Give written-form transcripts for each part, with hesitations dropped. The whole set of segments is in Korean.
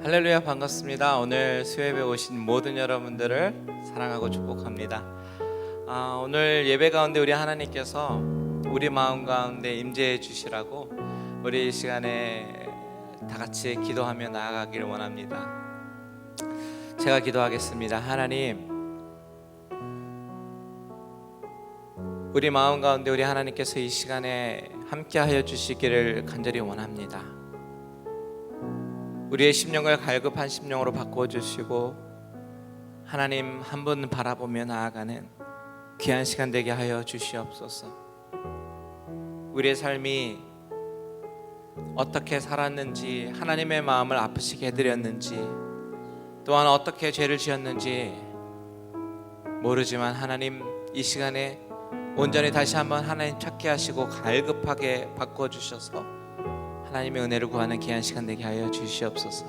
할렐루야, 반갑습니다. 오늘 수요예배 오신 모든 여러분들을 사랑하고 축복합니다. 오늘 예배 가운데 우리 하나님께서 우리 마음 가운데 임재해 주시라고 우리 이 시간에 다 같이 기도하며 나아가기를 원합니다. 제가 기도하겠습니다. 하나님, 우리 마음 가운데 우리 하나님께서 이 시간에 함께하여 주시기를 간절히 원합니다. 우리의 심령을 갈급한 심령으로 바꿔주시고 하나님 한 분 바라보며 나아가는 귀한 시간 되게 하여 주시옵소서. 우리의 삶이 어떻게 살았는지, 하나님의 마음을 아프시게 해드렸는지, 또한 어떻게 죄를 지었는지 모르지만 하나님 이 시간에 온전히 다시 한번 하나님 찾게 하시고 갈급하게 바꿔주셔서 하나님의 은혜를 구하는 귀한 시간 되게 하여 주시옵소서.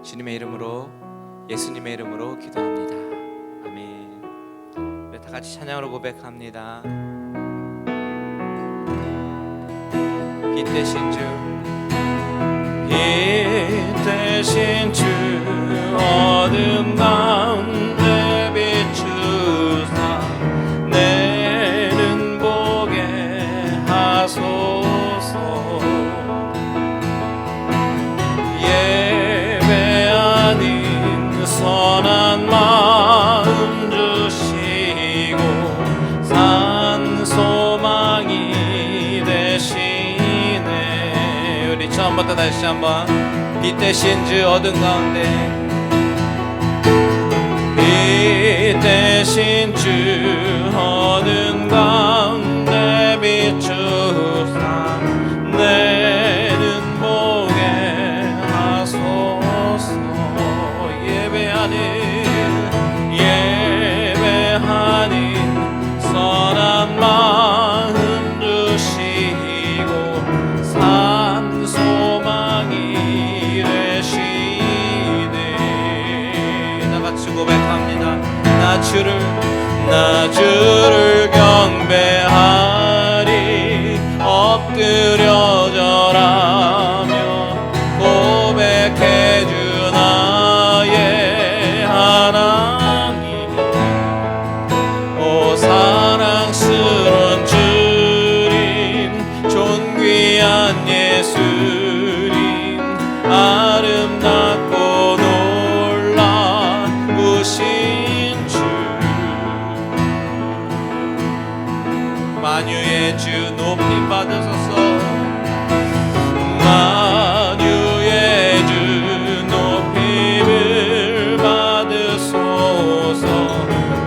주님의 이름으로, 예수님의 이름으로 기도합니다. 아멘. 우리 다 같이 찬양으로 고백합니다. 빛 대신 주, 빛 대신 주, 어둠 가운데 비추사 내는 보게 하소서. 선한 마음 주시고 산 소망이 되시네. 우리 처음부터 다시 한번. 빛 대신 주, 어둠 가운데 빛 대신 주, 어둠 가운데 비추사 내는 보게 하소서. 예배하는 선한 마음 주시고 산 소망이 되시네. 다같이 고백합니다. 나 주를 경배하리, 엎드려 절하며 고백해 주 나의 하나님. 오 사랑스러운 주님, 존귀한 예수님, 아름답고 놀라우신 만유의 주 높임 받으소서. 만유의 주 높임을 받으소서.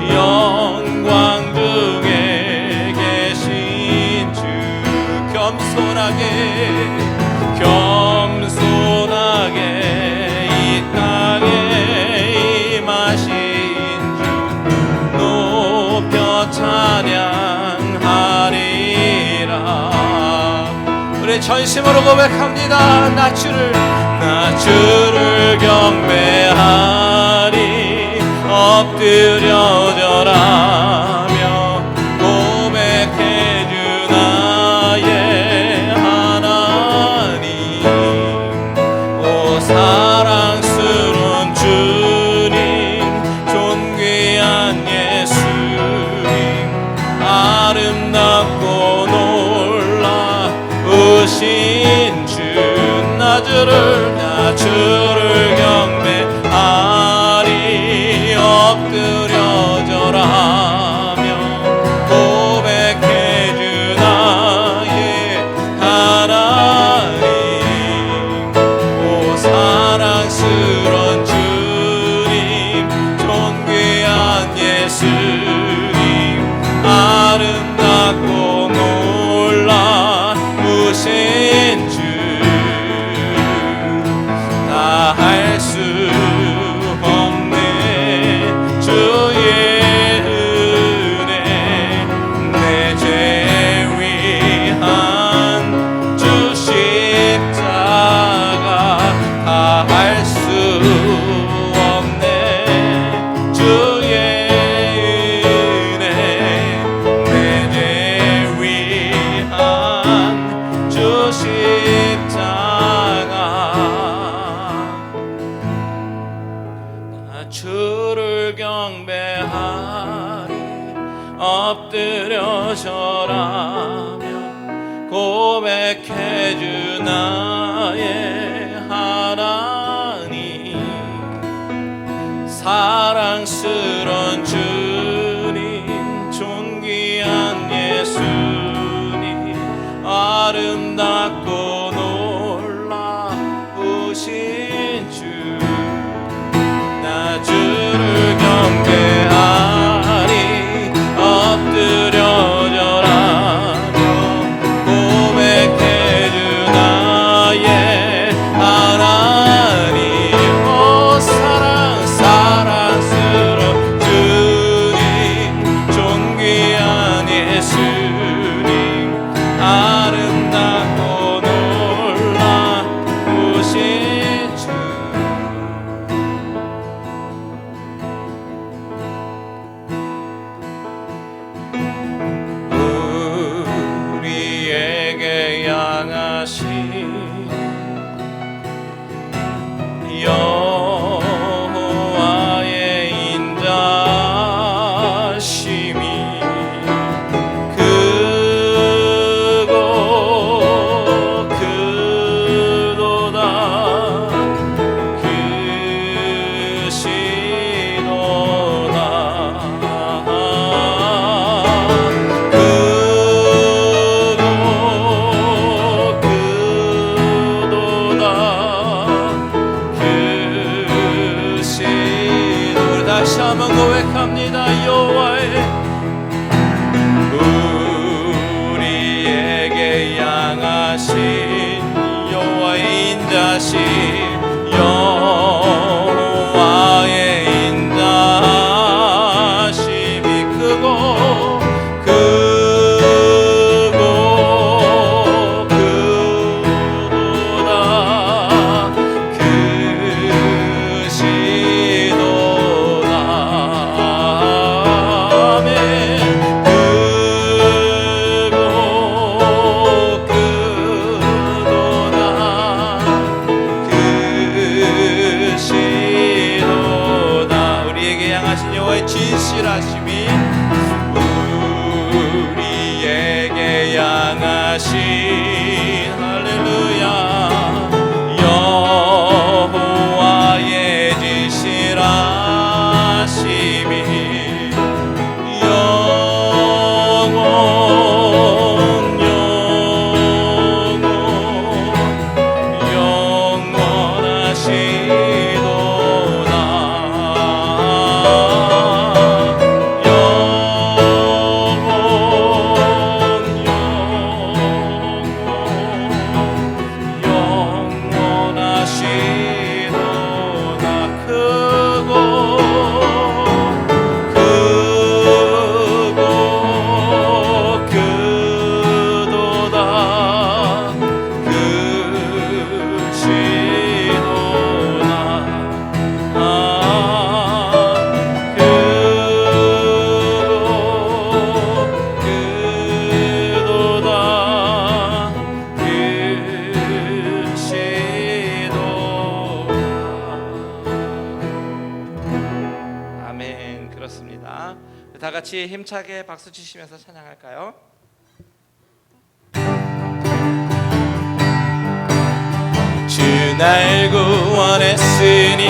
영광 중에 계신 주 겸손하게 이 땅에 임하신 주 높여 찬양하리라. 우리 전심으로 고백합니다. 나 주를 경배하리. 엎드려 절하며 고백해 주 나의 하나님. 오 사랑스러운 주님, 존귀한 예수님, 아름답고 놀라우신 주. 나 주를 경배하리. 엎드려 절하며 고백해 주 나의 하나님. 오 사랑스러운 주님, 존귀한 예수님, 아름답고 놀라우신 주. 다 할 수 없네 주의 은혜. 내 죄 위한 주 십자가. 다 할 수 없네 주의 은혜. 내 죄 위한 주 십자가. 주를 경배하리. 엎드려 절하며 고백해 주 나의 하나님. 사랑스러운 주님, 존귀한 예수님, 아름답고 놀라우신 주. 나 주를 경배하리. 엎드려 절하며 고백해 주 나의 하나님. 오 사랑스러운 주님, 존귀한 예수님, 아름답고 놀라우신 주. 우리에게 향하신 여호와의 인자심이 크고 크도다. 크시도다. 다시 한번 고백합니다. 여호와의 우리에게 향하신 여호와의 인자심. 여호와의 인자심이 크고 크도다. 크시도다. 아멘. 크고 크도다. 크시도다. 우리에게 향하신 여호와의 진실하심이. 우리에게 향하신 할렐루야 여호와의 진실하심이 영원히 다 같이 힘차게 박수 치시면서 찬양할까요? 주 날 구원했으니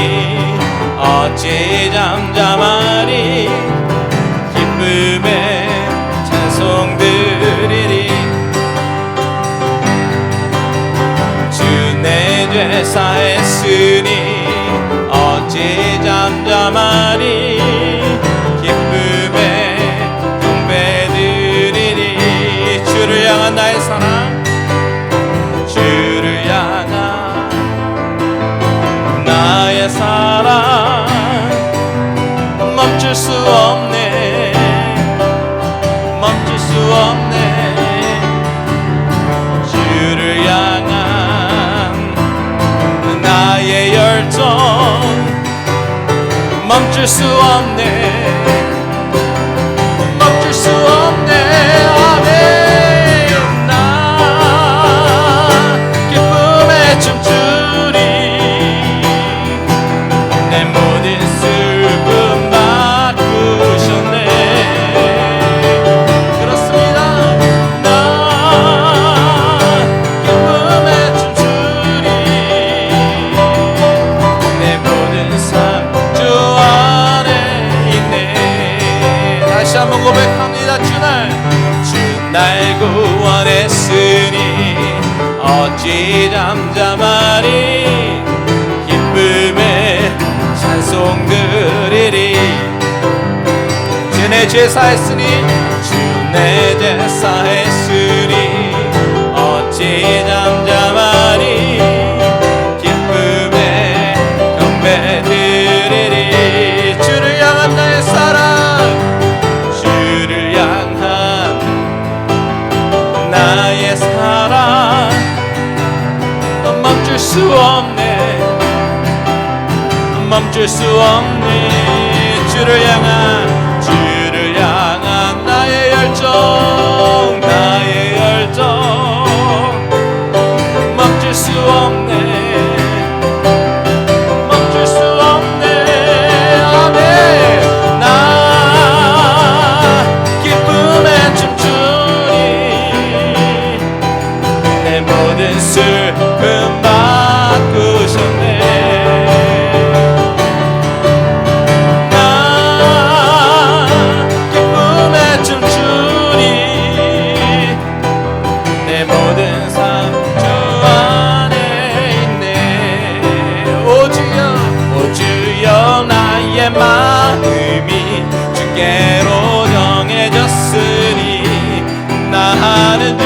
어찌 잠잠하리 기쁨에 찬송 드리리 주 내 죄 사했으니 어찌 잠잠하리 기쁨에 경배드리리 주를 향한 나의 사랑 주를 향한 나의 사랑 멈출 수 없네 멈출 수 없네 주를 향한 나의 열정 멈출 수 없네 멈출 수 없네 아멘 나 기쁨에 춤추리 내 모든 슬픔 바꾸셨네 그렇습니다 나 기쁨에 춤추리 내 모든 삶 주 안에 있네 다시 한번 고백합니다 주 날 구원했으니 어찌 잠잠하리 기쁨에 찬송 드리리 주 내 죄 사했으니 주 내 죄 사했으니 어찌 잠잠하리 기쁨에 경배드리리 주를 향한 나의 사랑 주를 향한 나의 사랑 멈출 수 없네 멈출 수 없네 주를 향한 나의 열정 나의 열정 멈출 수 없네 멈출 수 없네 아멘 나 기쁨에 춤추리 내 모든 슬픔 바꾸셨네 나 기쁨에 춤추리 내 모든 삶 주 안에 있네 오 주여 나의 마음이 주께로 정해졌으니 나는 주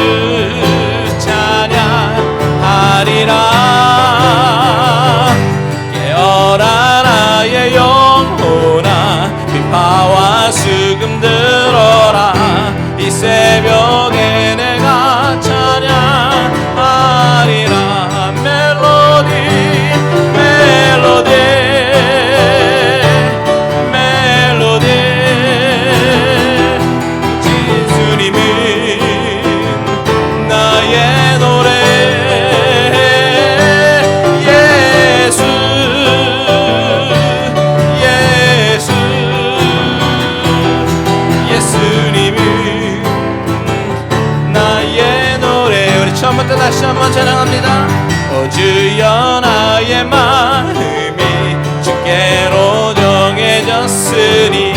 찬양하리라 깨어라 나의 영혼아 비파와 수금 들어라 이 새벽에 내가 찬양하리라 멜로디 멜로디 멜로디 예수님은 나의 노래 예수 예수 예수님은 나의 노래 우리 처음부터 다시 한번 찬양합니다 오 주여 나의 마음이 주께로 정해졌으니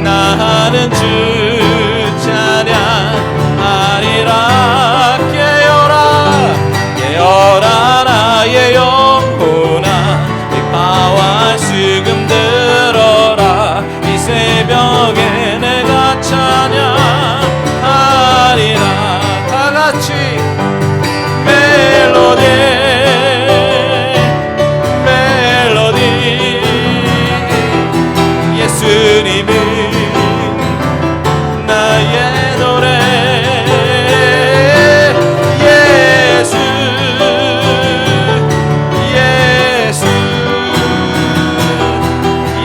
나는 주 찬양하리라 깨어라 나의 영혼아 비파와 수금 들어라 이 새벽에 내가 찬양하리라 다같이 멜로디 멜로디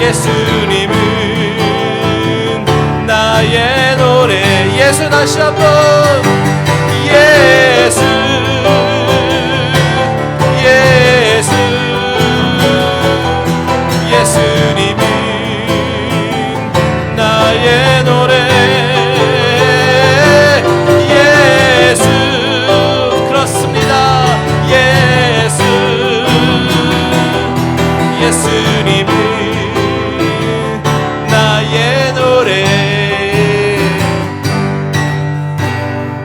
예수님은 나의 노래. 예수 다시 한번. 예수 예수 예수님은 나의 노래. 예수 그렇습니다. 예수 예수님은 나의 노래.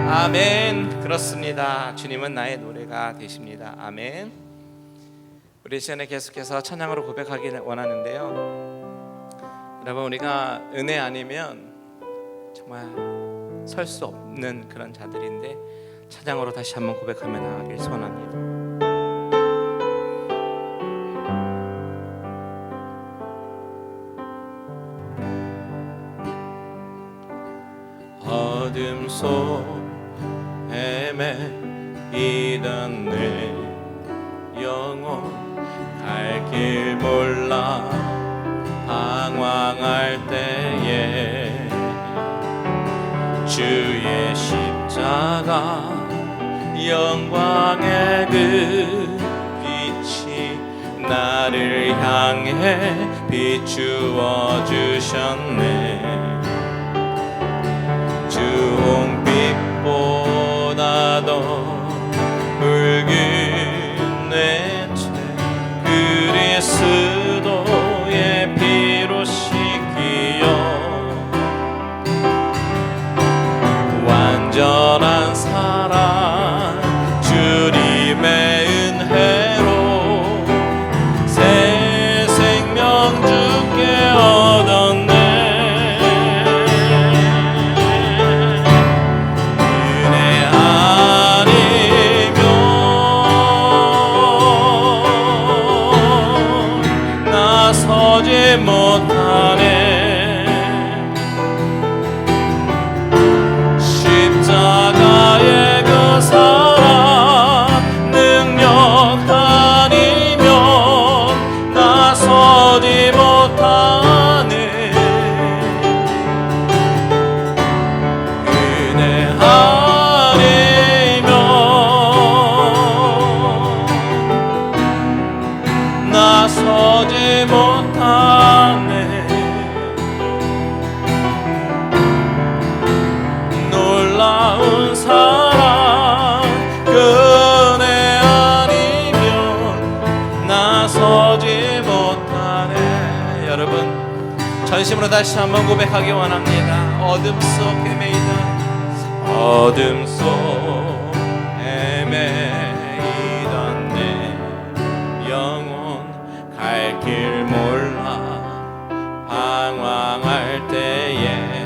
아멘. 그렇습니다. 주님은 나의 노래가 되십니다. 아멘. 우리 시간에 계속해서 찬양으로 고백하기 원하는데요, 여러분, 우리가 은혜 아니면 정말 설 수 없는 그런 자들인데 찬양으로 다시 한번 고백하며 나가길 소원합니다. 어둠 속 헤매이던 내 영혼 갈 길 몰라 방황할 때에 주의 십자가 영광의 그 빛이 나를 향해 비추어 주셨네. 주홍빛보다도 붉은 내 죄 그리스도의 피로 씻기어 완전한 사랑 주님의 은혜로 새 생명 주께 얻었네. 서지 못하네. 십자가의 그 사랑 능력 아니면 나 서지 못하네. 은혜 아니면 나 서지 못하네. 놀라운 사랑 그 은혜 아니면 나 서지 못하네. 여러분, 전심으로 다시 한번 고백하기 원합니다. 어둠 속 헤매이던 내 영혼 갈 길 몰라 방황할 때에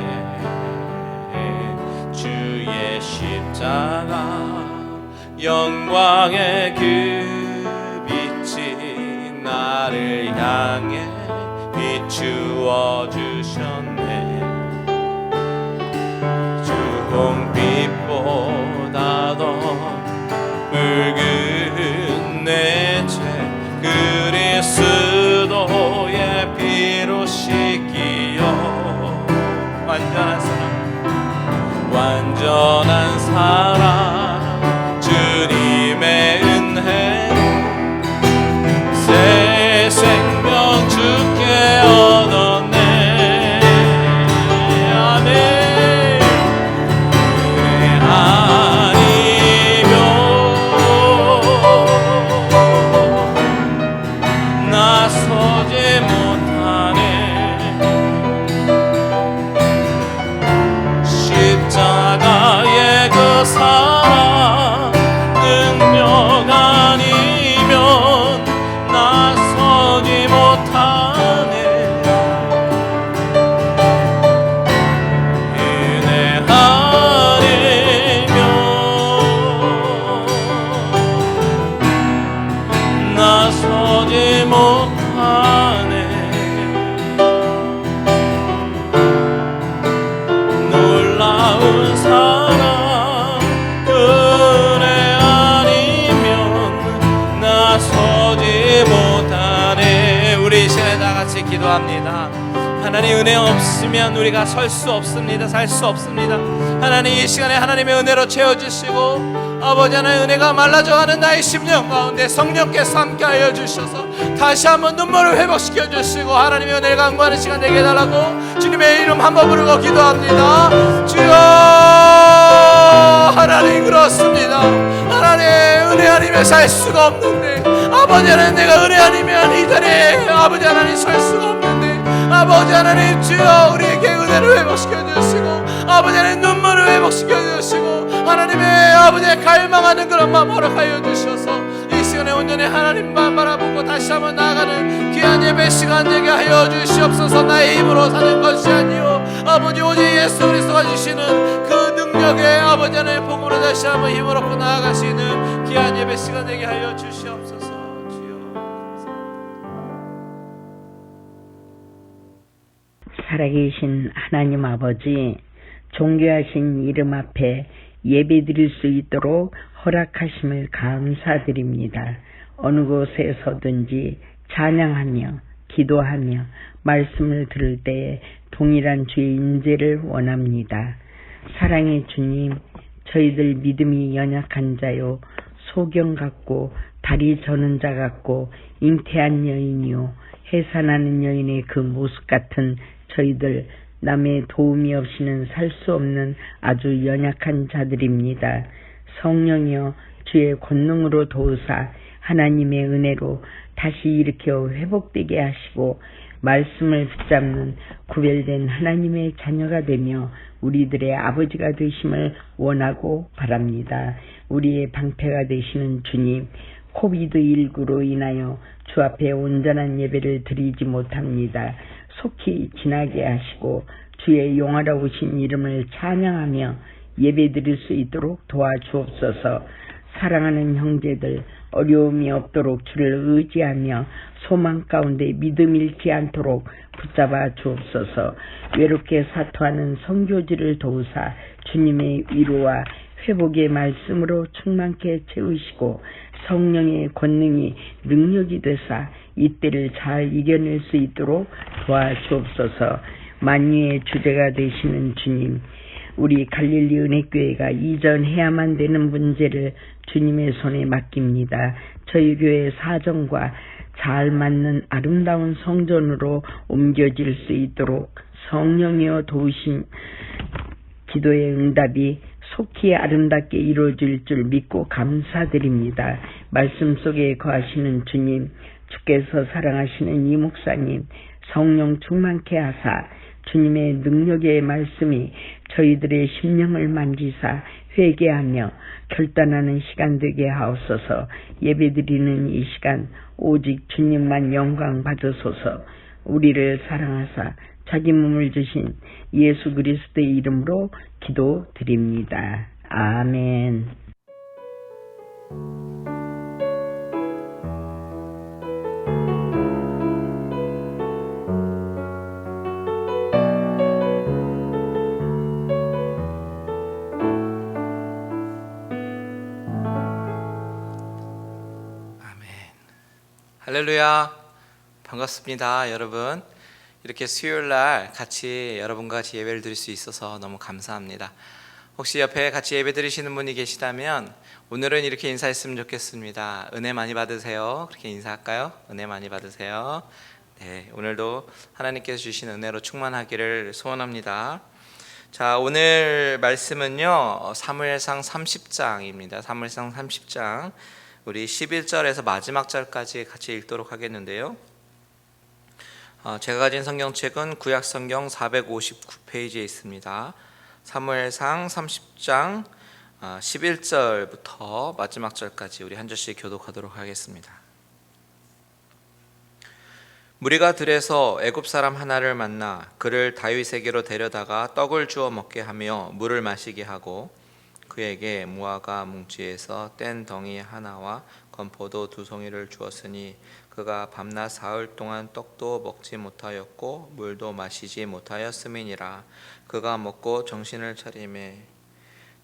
주의 십자가 영광의 그 빛이 나를 향해 비추어 주셨네. 주홍빛보다도 붉은 내 죄 그리스도의 피로 씻기어 완전한 사랑 주님의 은혜로 새 생명 주께 얻었네. 기도합니다. 하나님, 은혜 없으면 우리가 설 수 없습니다. 살 수 없습니다. 하나님, 이 시간에 하나님의 은혜로 채워주시고, 아버지 하나님, 은혜가 말라져가는 나의 심령 가운데 성령께서 함께하여 주셔서 다시 한번 눈물을 회복시켜 주시고 하나님의 은혜를 간구하는 시간 되게 해달라고 주님의 이름 한번 부르고 기도합니다. 주여, 하나님, 그렇습니다. 하나님, 은혜 아니면 살 수가 없는데, 아버지 하나님, 내가 은혜 아니면 이 자리에 아버지 하나님 설 수가 없는데, 아버지 하나님, 주여, 우리에게 은혜를 회복시켜 주시고 아버지 하나님, 눈물을 회복시켜 주시고 하나님의 아버지의 갈망하는 그런 마음 허락하여 주셔서 이 시간에 온전히 하나님만 바라보고 다시 한번 나아가는 귀한 예배 시간 되게 하여 주시옵소서. 나의 힘으로 사는 것이 아니요 아버지 오직 예수 그리스도가 주시는 그 능력의 아버지 하나님 복음으로 다시 한번 힘을 얻고 나아가시는 귀한 예배 시간 되게 하여 주시옵소서. 살아계신 하나님 아버지, 존귀하신 이름 앞에 예배드릴 수 있도록 허락하심을 감사드립니다. 어느 곳에서든지 찬양하며 기도하며 말씀을 들을 때에 동일한 주의 인재를 원합니다. 사랑의 주님, 저희들 믿음이 연약한 자요, 소경 같고 다리 저는 자 같고 잉태한 여인이요 해산하는 여인의 그 모습 같은 저희들, 남의 도움이 없이는 살 수 없는 아주 연약한 자들입니다. 성령이여, 주의 권능으로 도우사 하나님의 은혜로 다시 일으켜 회복되게 하시고 말씀을 붙잡는 구별된 하나님의 자녀가 되며 우리들의 아버지가 되심을 원하고 바랍니다. 우리의 방패가 되시는 주님, 코비드19로 인하여 주 앞에 온전한 예배를 드리지 못합니다. 속히 지나게 하시고 주의 용화로우신 이름을 찬양하며 예배 드릴 수 있도록 도와주옵소서. 사랑하는 형제들, 어려움이 없도록 주를 의지하며 소망 가운데 믿음 잃지 않도록 붙잡아 주옵소서. 외롭게 사토하는 선교지를 도우사 주님의 위로와 회복의 말씀으로 충만케 채우시고 성령의 권능이 능력이 되사 이때를 잘 이겨낼 수 있도록 도와주옵소서. 만유의 주제가 되시는 주님, 우리 갈릴리 은혜교회가 이전해야만 되는 문제를 주님의 손에 맡깁니다. 저희 교회 사정과 잘 맞는 아름다운 성전으로 옮겨질 수 있도록 성령이여 도우신 기도의 응답이 속히 아름답게 이루어질 줄 믿고 감사드립니다. 말씀 속에 거하시는 주님, 주께서 사랑하시는 이 목사님, 성령 충만케 하사 주님의 능력의 말씀이 저희들의 심령을 만지사 회개하며 결단하는 시간 되게 하옵소서. 예배드리는 이 시간 오직 주님만 영광 받으소서. 우리를 사랑하사 자기 몸을 주신 예수 그리스도의 이름으로 기도드립니다. 아멘. 할렐루야, 반갑습니다. 여러분, 이렇게 수요일날 같이 여러분과 같이 예배를 드릴 수 있어서 너무 감사합니다. 혹시 옆에 같이 예배 드리시는 분이 계시다면 오늘은 이렇게 인사했으면 좋겠습니다. 은혜 많이 받으세요. 그렇게 인사할까요? 은혜 많이 받으세요. 네, 오늘도 하나님께서 주신 은혜로 충만하기를 소원합니다. 자, 오늘 말씀은요, 사무엘상 30장입니다. 사무엘상 30장 우리 11절에서 마지막 절까지 같이 읽도록 하겠는데요. 제가 가진 성경책은 구약성경 459페이지에 있습니다. 사무엘상 30장 11절부터 마지막 절까지 우리 한 절씩 교독하도록 하겠습니다. 무리가 들에서 애굽 사람 하나를 만나 그를 다윗에게로 데려다가 떡을 주어 먹게 하며 물을 마시게 하고 그에게 무화과 뭉치에서 뗀 덩이 하나와 건포도 2송이를 주었으니 그가 밤낮 사흘 동안 떡도 먹지 못하였고 물도 마시지 못하였음이니라. 그가 먹고 정신을 차리매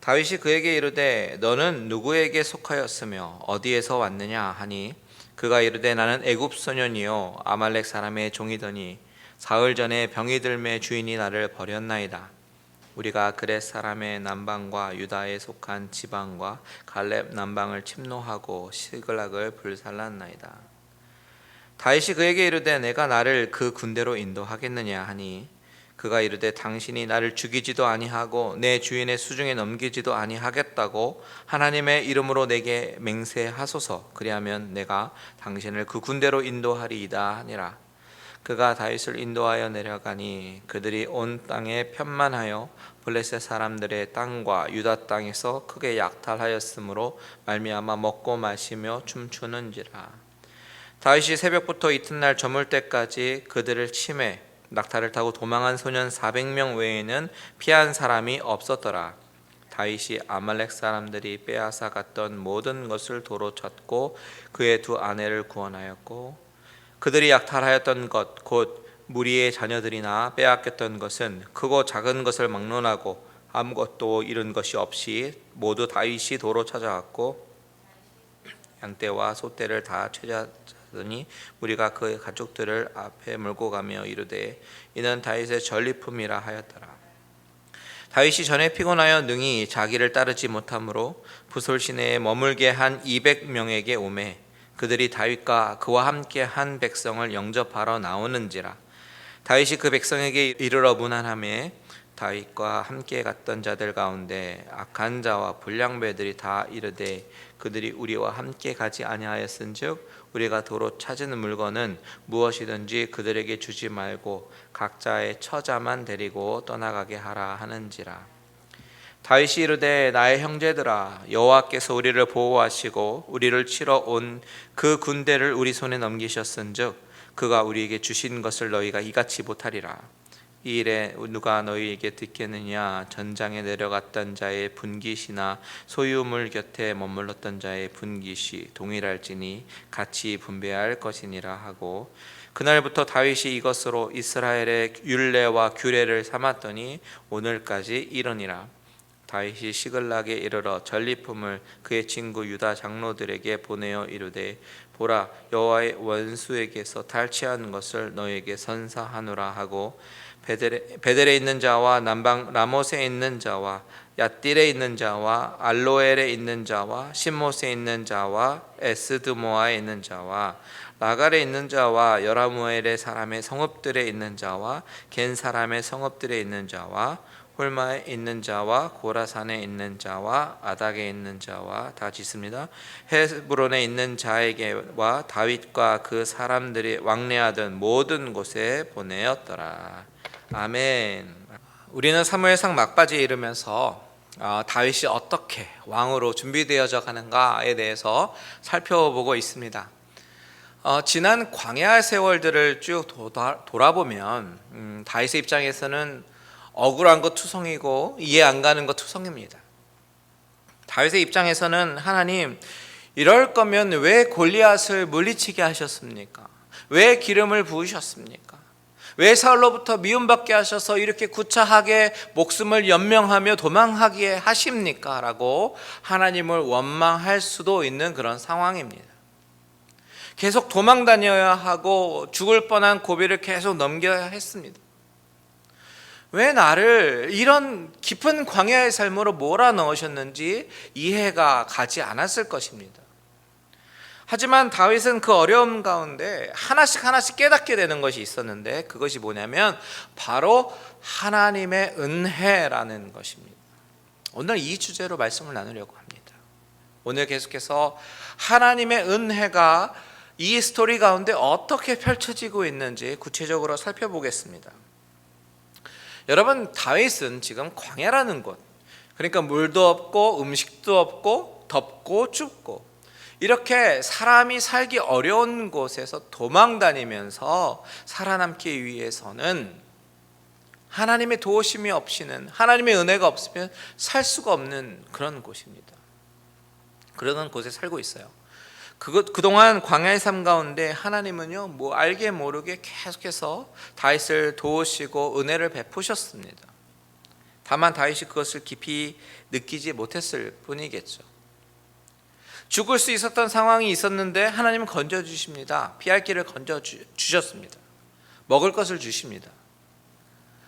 다윗이 그에게 이르되 너는 누구에게 속하였으며 어디에서 왔느냐 하니 그가 이르되 나는 애굽 소년이요 아말렉 사람의 종이더니 사흘 전에 병이 들매 주인이 나를 버렸나이다. 우리가 그렛 사람의 남방과 유다에 속한 지방과 갈렙 남방을 침노하고 시글락을 불살랐나이다. 다윗이 그에게 이르되 내가 나를 그 군대로 인도하겠느냐 하니 그가 이르되 당신이 나를 죽이지도 아니하고 내 주인의 수중에 넘기지도 아니하겠다고 하나님의 이름으로 내게 맹세하소서. 그리하면 내가 당신을 그 군대로 인도하리이다 하니라. 그가 다윗을 인도하여 내려가니 그들이 온 땅에 편만하여 블레셋 사람들의 땅과 유다 땅에서 크게 약탈하였으므로 말미암아 먹고 마시며 춤추는지라. 다윗이 새벽부터 이튿날 저물 때까지 그들을 치매 낙타를 타고 도망한 소년 400명 외에는 피한 사람이 없었더라. 다윗이 아말렉 사람들이 빼앗아 갔던 모든 것을 도로 쳤고 그의 두 아내를 구원하였고 그들이 약탈하였던 것 곧 무리의 자녀들이나 빼앗겼던 것은 크고 작은 것을 막론하고 아무것도 잃은 것이 없이 모두 다윗이 도로 찾아왔고 양떼와 소떼를 다 찾아더니 무리가 그 가축들을 앞에 몰고 가며 이르되 이는 다윗의 전리품이라 하였더라. 다윗이 전에 피곤하여 능히 자기를 따르지 못하므로 부솔 시내에 머물게 한 200명에게 오매 그들이 다윗과 그와 함께 한 백성을 영접하러 나오는지라. 다윗이 그 백성에게 이르러 문안하매 다윗과 함께 갔던 자들 가운데 악한 자와 불량배들이 다 이르되 그들이 우리와 함께 가지 아니하였은즉 우리가 도로 찾은 물건은 무엇이든지 그들에게 주지 말고 각자의 처자만 데리고 떠나가게 하라 하는지라. 다윗이 이르되 나의 형제들아 여호와께서 우리를 보호하시고 우리를 치러 온 그 군대를 우리 손에 넘기셨은즉 그가 우리에게 주신 것을 너희가 이같이 못하리라. 이 일에 누가 너희에게 듣겠느냐. 전장에 내려갔던 자의 분깃이나 소유물 곁에 머물렀던 자의 분깃이 동일할지니 같이 분배할 것이니라 하고 그날부터 다윗이 이것으로 이스라엘의 율례와 규례를 삼았더니 오늘까지 이르니라. 다윗이 시글락에 이르러 전리품을 그의 친구 유다 장로들에게 보내어 이르되 보라 여호와의 원수에게서 탈취한 것을 너에게 선사하노라 하고 베델에 있는 자와 남방 라못에 있는 자와 얏딜에 있는 자와 알로엘에 있는 자와 신못에 있는 자와 에스드모아에 있는 자와 라갈에 있는 자와 여라무엘의 사람의 성읍들에 있는 자와 겐 사람의 성읍들에 있는 자와 홀마에 있는 자와 고라산에 있는 자와 아닥에 있는 자와 다 짓습니다. 헤브론에 있는 자에게와 다윗과 그 사람들이 왕래하던 모든 곳에 보내었더라. 아멘. 우리는 사무엘상 막바지에 이르면서 다윗이 어떻게 왕으로 준비되어져 가는가에 대해서 살펴보고 있습니다. 지난 광야 세월들을 쭉 돌아보면 다윗의 입장에서는 억울한 것 투성이고 이해 안 가는 것 투성입니다. 다윗의 입장에서는 하나님 이럴 거면 왜 골리앗을 물리치게 하셨습니까? 왜 기름을 부으셨습니까? 왜 사울로부터 미움받게 하셔서 이렇게 구차하게 목숨을 연명하며 도망하게 하십니까? 라고 하나님을 원망할 수도 있는 그런 상황입니다. 계속 도망 다녀야 하고 죽을 뻔한 고비를 계속 넘겨야 했습니다. 왜 나를 이런 깊은 광야의 삶으로 몰아넣으셨는지 이해가 가지 않았을 것입니다. 하지만 다윗은 그 어려움 가운데 하나씩 깨닫게 되는 것이 있었는데 그것이 뭐냐면 바로 하나님의 은혜라는 것입니다. 오늘 이 주제로 말씀을 나누려고 합니다. 오늘 계속해서 하나님의 은혜가 이 스토리 가운데 어떻게 펼쳐지고 있는지 구체적으로 살펴보겠습니다. 여러분 다윗은 지금 광야라는 곳, 그러니까 물도 없고 음식도 없고 덥고 춥고 이렇게 사람이 살기 어려운 곳에서 도망다니면서 살아남기 위해서는 하나님의 도우심이 없이는, 하나님의 은혜가 없으면 살 수가 없는 그런 곳입니다. 그런 곳에 살고 있어요. 그동안 광야의 삶 가운데 하나님은요 알게 모르게 계속해서 다윗을 도우시고 은혜를 베푸셨습니다. 다만 다윗이 그것을 깊이 느끼지 못했을 뿐이겠죠. 죽을 수 있었던 상황이 있었는데 하나님은 건져주십니다. 피할 길을 건져주셨습니다. 먹을 것을 주십니다.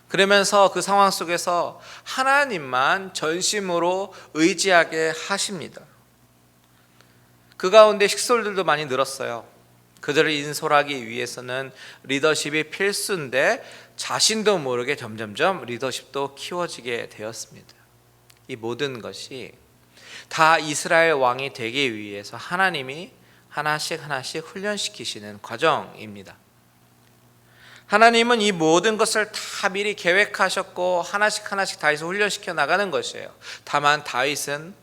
그러면서 그 상황 속에서 하나님만 전심으로 의지하게 하십니다. 그 가운데 식솔들도 많이 늘었어요. 그들을 인솔하기 위해서는 리더십이 필수인데 자신도 모르게 점점점 리더십도 키워지게 되었습니다. 이 모든 것이 다 이스라엘 왕이 되기 위해서 하나님이 하나씩 하나씩 훈련시키시는 과정입니다. 하나님은 이 모든 것을 다 미리 계획하셨고 하나씩 하나씩 다윗을 훈련시켜 나가는 것이에요. 다만 다윗은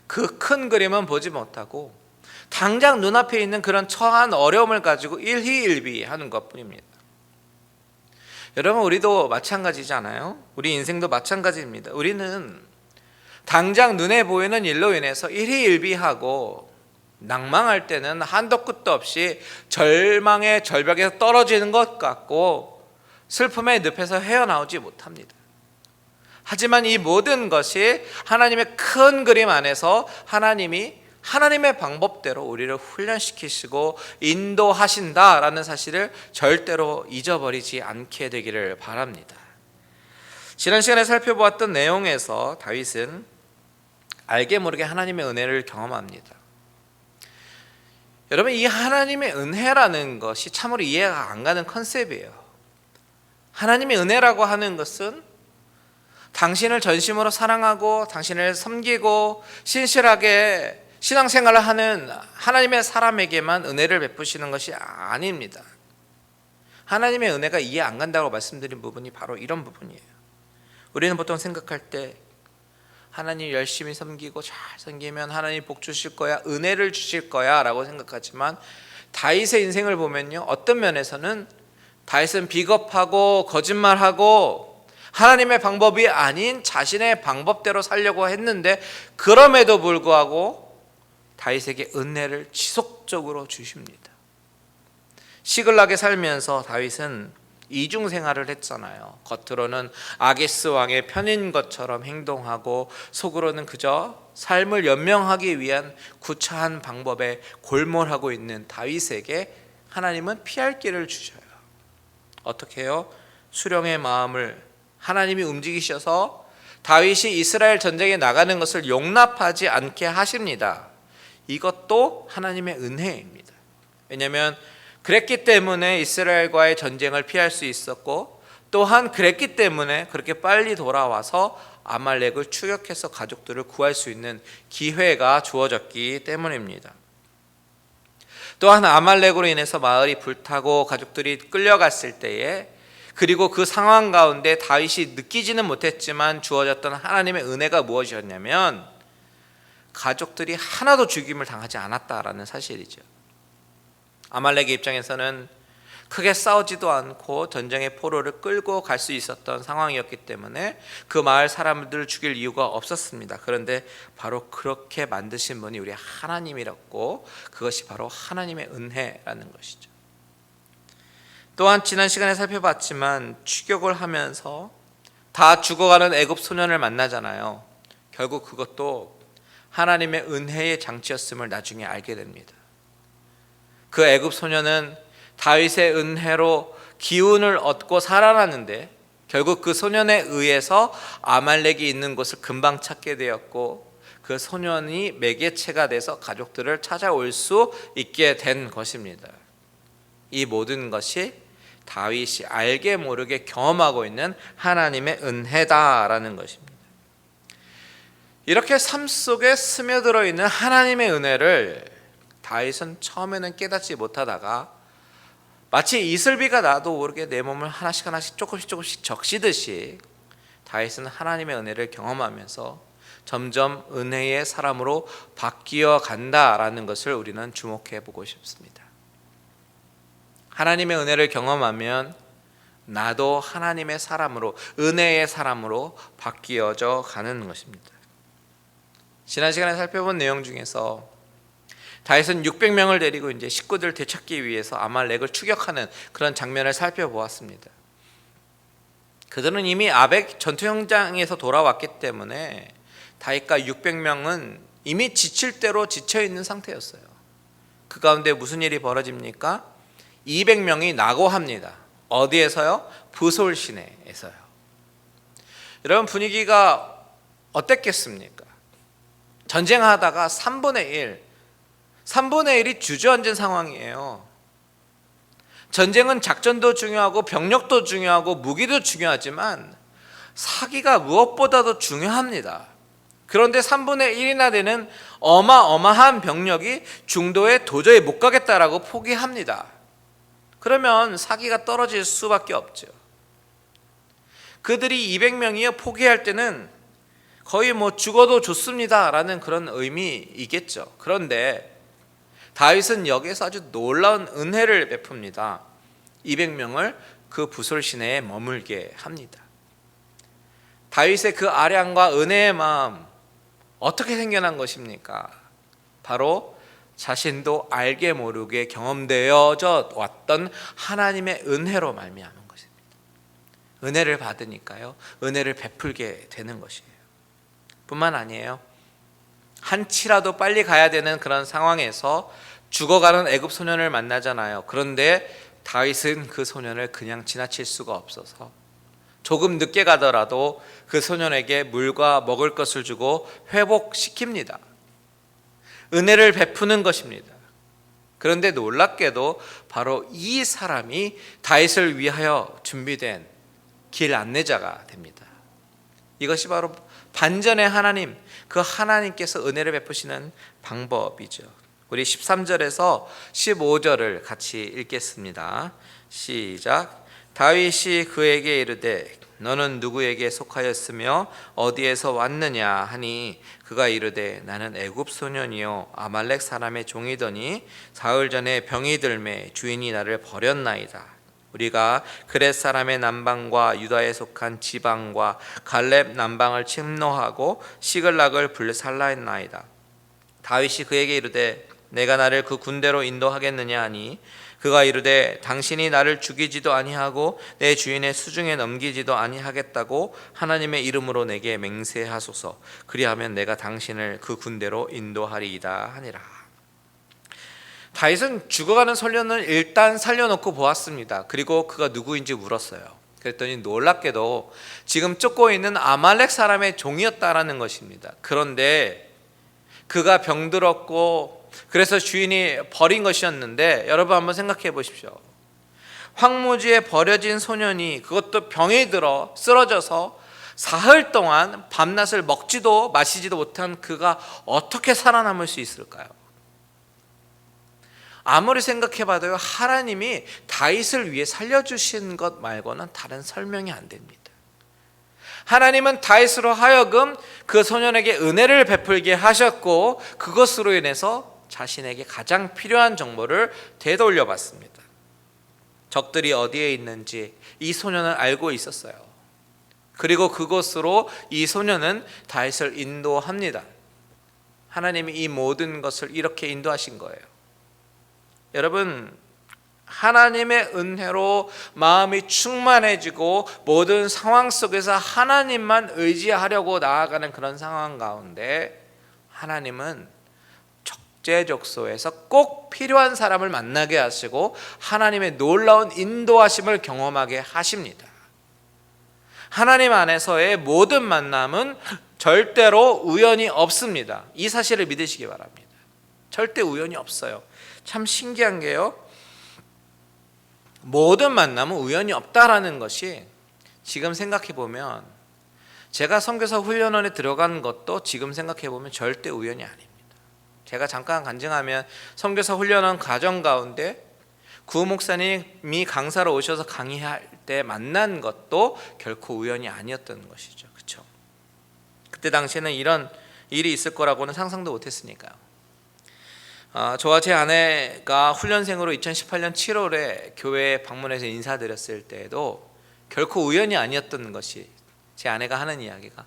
그 큰 그림은 보지 못하고 당장 눈앞에 있는 그런 처한 어려움을 가지고 일희일비하는 것뿐입니다. 여러분, 우리도 마찬가지잖아요. 우리 인생도 마찬가지입니다. 우리는 당장 눈에 보이는 일로 인해서 일희일비하고 낭망할 때는 한도 끝도 없이 절망의 절벽에서 떨어지는 것 같고 슬픔의 늪에서 헤어나오지 못합니다. 하지만 이 모든 것이 하나님의 큰 그림 안에서 하나님이 하나님의 방법대로 우리를 훈련시키시고 인도하신다라는 사실을 절대로 잊어버리지 않게 되기를 바랍니다. 지난 시간에 살펴보았던 내용에서 다윗은 알게 모르게 하나님의 은혜를 경험합니다. 여러분, 이 하나님의 은혜라는 것이 참으로 이해가 안 가는 컨셉이에요. 하나님의 은혜라고 하는 것은 당신을 전심으로 사랑하고 당신을 섬기고 신실하게 신앙생활을 하는 하나님의 사람에게만 은혜를 베푸시는 것이 아닙니다. 하나님의 은혜가 이해 안 간다고 말씀드린 부분이 바로 이런 부분이에요. 우리는 보통 생각할 때 하나님 열심히 섬기고 잘 섬기면 하나님 복 주실 거야, 은혜를 주실 거야 라고 생각하지만 다윗의 인생을 보면요, 어떤 면에서는 다윗은 비겁하고 거짓말하고 하나님의 방법이 아닌 자신의 방법대로 살려고 했는데 그럼에도 불구하고 다윗에게 은혜를 지속적으로 주십니다. 시글락에 살면서 다윗은 이중생활을 했잖아요. 겉으로는 아기스 왕의 편인 것처럼 행동하고 속으로는 그저 삶을 연명하기 위한 구차한 방법에 골몰하고 있는 다윗에게 하나님은 피할 길을 주셔요. 어떻게 해요? 수령의 마음을 하나님이 움직이셔서 다윗이 이스라엘 전쟁에 나가는 것을 용납하지 않게 하십니다. 이것도 하나님의 은혜입니다. 왜냐하면 그랬기 때문에 이스라엘과의 전쟁을 피할 수 있었고 또한 그랬기 때문에 그렇게 빨리 돌아와서 아말렉을 추격해서 가족들을 구할 수 있는 기회가 주어졌기 때문입니다. 또한 아말렉으로 인해서 마을이 불타고 가족들이 끌려갔을 때에 그리고 그 상황 가운데 다윗이 느끼지는 못했지만 주어졌던 하나님의 은혜가 무엇이었냐면 가족들이 하나도 죽임을 당하지 않았다라는 사실이죠. 아말렉의 입장에서는 크게 싸우지도 않고 전쟁의 포로를 끌고 갈 수 있었던 상황이었기 때문에 그 마을 사람들을 죽일 이유가 없었습니다. 그런데 바로 그렇게 만드신 분이 우리 하나님이었고 그것이 바로 하나님의 은혜라는 것이죠. 또한 지난 시간에 살펴봤지만 추격을 하면서 다 죽어가는 애굽 소년을 만나잖아요. 결국 그것도 하나님의 은혜의 장치였음을 나중에 알게 됩니다. 그 애굽 소년은 다윗의 은혜로 기운을 얻고 살아났는데 결국 그 소년에 의해서 아말렉이 있는 곳을 금방 찾게 되었고 그 소년이 매개체가 돼서 가족들을 찾아올 수 있게 된 것입니다. 이 모든 것이 다윗이 알게 모르게 경험하고 있는 하나님의 은혜다라는 것입니다. 이렇게 삶 속에 스며들어 있는 하나님의 은혜를 다윗은 처음에는 깨닫지 못하다가 마치 이슬비가 나도 모르게 내 몸을 하나씩 하나씩 조금씩 적시듯이 다윗은 하나님의 은혜를 경험하면서 점점 은혜의 사람으로 바뀌어 간다라는 것을 우리는 주목해 보고 싶습니다. 하나님의 은혜를 경험하면 나도 하나님의 사람으로, 은혜의 사람으로 바뀌어져 가는 것입니다. 지난 시간에 살펴본 내용 중에서 다윗은 600명을 데리고 이제 식구들을 되찾기 위해서 아말렉을 추격하는 그런 장면을 살펴보았습니다. 그들은 이미 아벡 전투 현장에서 돌아왔기 때문에 다윗과 600명은 이미 지칠 대로 지쳐 있는 상태였어요. 그 가운데 무슨 일이 벌어집니까? 200명이 낙오합니다. 어디에서요? 부솔 시내에서요. 여러분, 분위기가 어땠겠습니까? 전쟁하다가 3분의 1이 주저앉은 상황이에요. 전쟁은 작전도 중요하고 병력도 중요하고 무기도 중요하지만 사기가 무엇보다도 중요합니다. 그런데 3분의 1이나 되는 어마어마한 병력이 중도에 도저히 못 가겠다라고 포기합니다. 그러면 사기가 떨어질 수밖에 없죠. 그들이 200명이요 포기할 때는 거의 죽어도 좋습니다라는 그런 의미이겠죠. 그런데 다윗은 여기에서 아주 놀라운 은혜를 베풉니다. 200명을 그 부솔 시내에 머물게 합니다. 다윗의 그 아량과 은혜의 마음 어떻게 생겨난 것입니까? 바로 자신도 알게 모르게 경험되어져 왔던 하나님의 은혜로 말미암은 것입니다. 은혜를 받으니까요, 은혜를 베풀게 되는 것이에요. 뿐만 아니에요. 한치라도 빨리 가야 되는 그런 상황에서 죽어가는 애굽 소년을 만나잖아요. 그런데 다윗은 그 소년을 그냥 지나칠 수가 없어서 조금 늦게 가더라도 그 소년에게 물과 먹을 것을 주고 회복시킵니다. 은혜를 베푸는 것입니다. 그런데 놀랍게도 바로 이 사람이 다윗을 위하여 준비된 길 안내자가 됩니다. 이것이 바로 반전의 하나님, 그 하나님께서 은혜를 베푸시는 방법이죠. 우리 13절에서 15절을 같이 읽겠습니다. 시작. 다윗이 그에게 이르되 너는 누구에게 속하였으며 어디에서 왔느냐 하니 그가 이르되 나는 애굽 소년이요 아말렉 사람의 종이더니 사흘 전에 병이 들매 주인이 나를 버렸나이다. 우리가 그렛 사람의 남방과 유다에 속한 지방과 갈렙 남방을 침노하고 시글락을 불살라했나이다. 다윗이 그에게 이르되 내가 나를 그 군대로 인도하겠느냐 하니 그가 이르되 당신이 나를 죽이지도 아니하고 내 주인의 수중에 넘기지도 아니하겠다고 하나님의 이름으로 내게 맹세하소서. 그리하면 내가 당신을 그 군대로 인도하리이다 하니라. 다윗은 죽어가는 소년을 일단 살려놓고 보았습니다. 그리고 그가 누구인지 물었어요. 그랬더니 놀랍게도 지금 쫓고 있는 아말렉 사람의 종이었다라는 것입니다. 그런데 그가 병들었고 그래서 주인이 버린 것이었는데, 여러분 한번 생각해 보십시오. 황무지에 버려진 소년이, 그것도 병이 들어 쓰러져서 사흘 동안 밤낮을 먹지도 마시지도 못한 그가 어떻게 살아남을 수 있을까요? 아무리 생각해 봐도요, 하나님이 다윗을 위해 살려주신 것 말고는 다른 설명이 안 됩니다. 하나님은 다윗으로 하여금 그 소년에게 은혜를 베풀게 하셨고, 그것으로 인해서 자신에게 가장 필요한 정보를 되돌려 받습니다. 적들이 어디에 있는지 이 소년은 알고 있었어요. 그리고 그곳으로 이 소년은 다윗을 인도합니다. 하나님이 이 모든 것을 이렇게 인도하신 거예요. 여러분, 하나님의 은혜로 마음이 충만해지고 모든 상황 속에서 하나님만 의지하려고 나아가는 그런 상황 가운데 하나님은 적재적소에서 꼭 필요한 사람을 만나게 하시고 하나님의 놀라운 인도하심을 경험하게 하십니다. 하나님 안에서의 모든 만남은 절대로 우연이 없습니다. 이 사실을 믿으시기 바랍니다. 절대 우연이 없어요. 참 신기한 게요, 모든 만남은 우연이 없다라는 것이 지금 생각해 보면, 제가 선교사 훈련원에 들어간 것도 지금 생각해 보면 절대 우연이 아닙니다. 제가 잠깐 간증하면, 선교사 훈련원 과정 가운데 구 목사님이 강사로 오셔서 강의할 때 만난 것도 결코 우연이 아니었던 것이죠. 그렇죠? 그때 당시에는 이런 일이 있을 거라고는 상상도 못했으니까요. 저와 제 아내가 훈련생으로 2018년 7월에 교회에 방문해서 인사드렸을 때에도 결코 우연이 아니었던 것이, 제 아내가 하는 이야기가,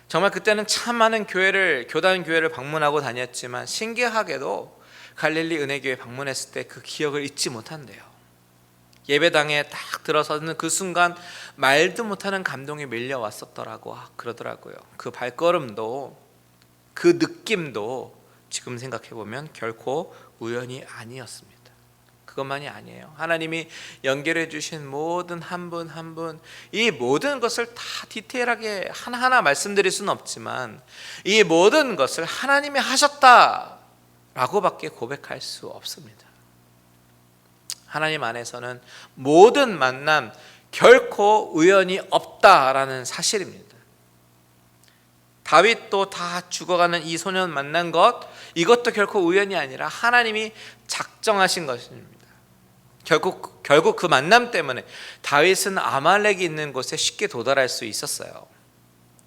정말 그때는 참 많은 교단 교회를 방문하고 다녔지만 신기하게도 갈릴리 은혜교회 방문했을 때 그 기억을 잊지 못한대요. 예배당에 딱 들어서는 그 순간 말도 못하는 감동이 밀려왔었더라고 그러더라고요. 그 발걸음도, 그 느낌도 지금 생각해보면 결코 우연이 아니었습니다. 그것만이 아니에요. 하나님이 연결해 주신 모든 한 분 한 분, 이 모든 것을 다 디테일하게 하나하나 말씀드릴 수는 없지만 이 모든 것을 하나님이 하셨다라고밖에 고백할 수 없습니다. 하나님 안에서는 모든 만남 결코 우연이 없다라는 사실입니다. 다윗도 다 죽어가는 이 소년 만난 것, 이것도 결코 우연이 아니라 하나님이 작정하신 것입니다. 결국 그 만남 때문에 다윗은 아말렉이 있는 곳에 쉽게 도달할 수 있었어요.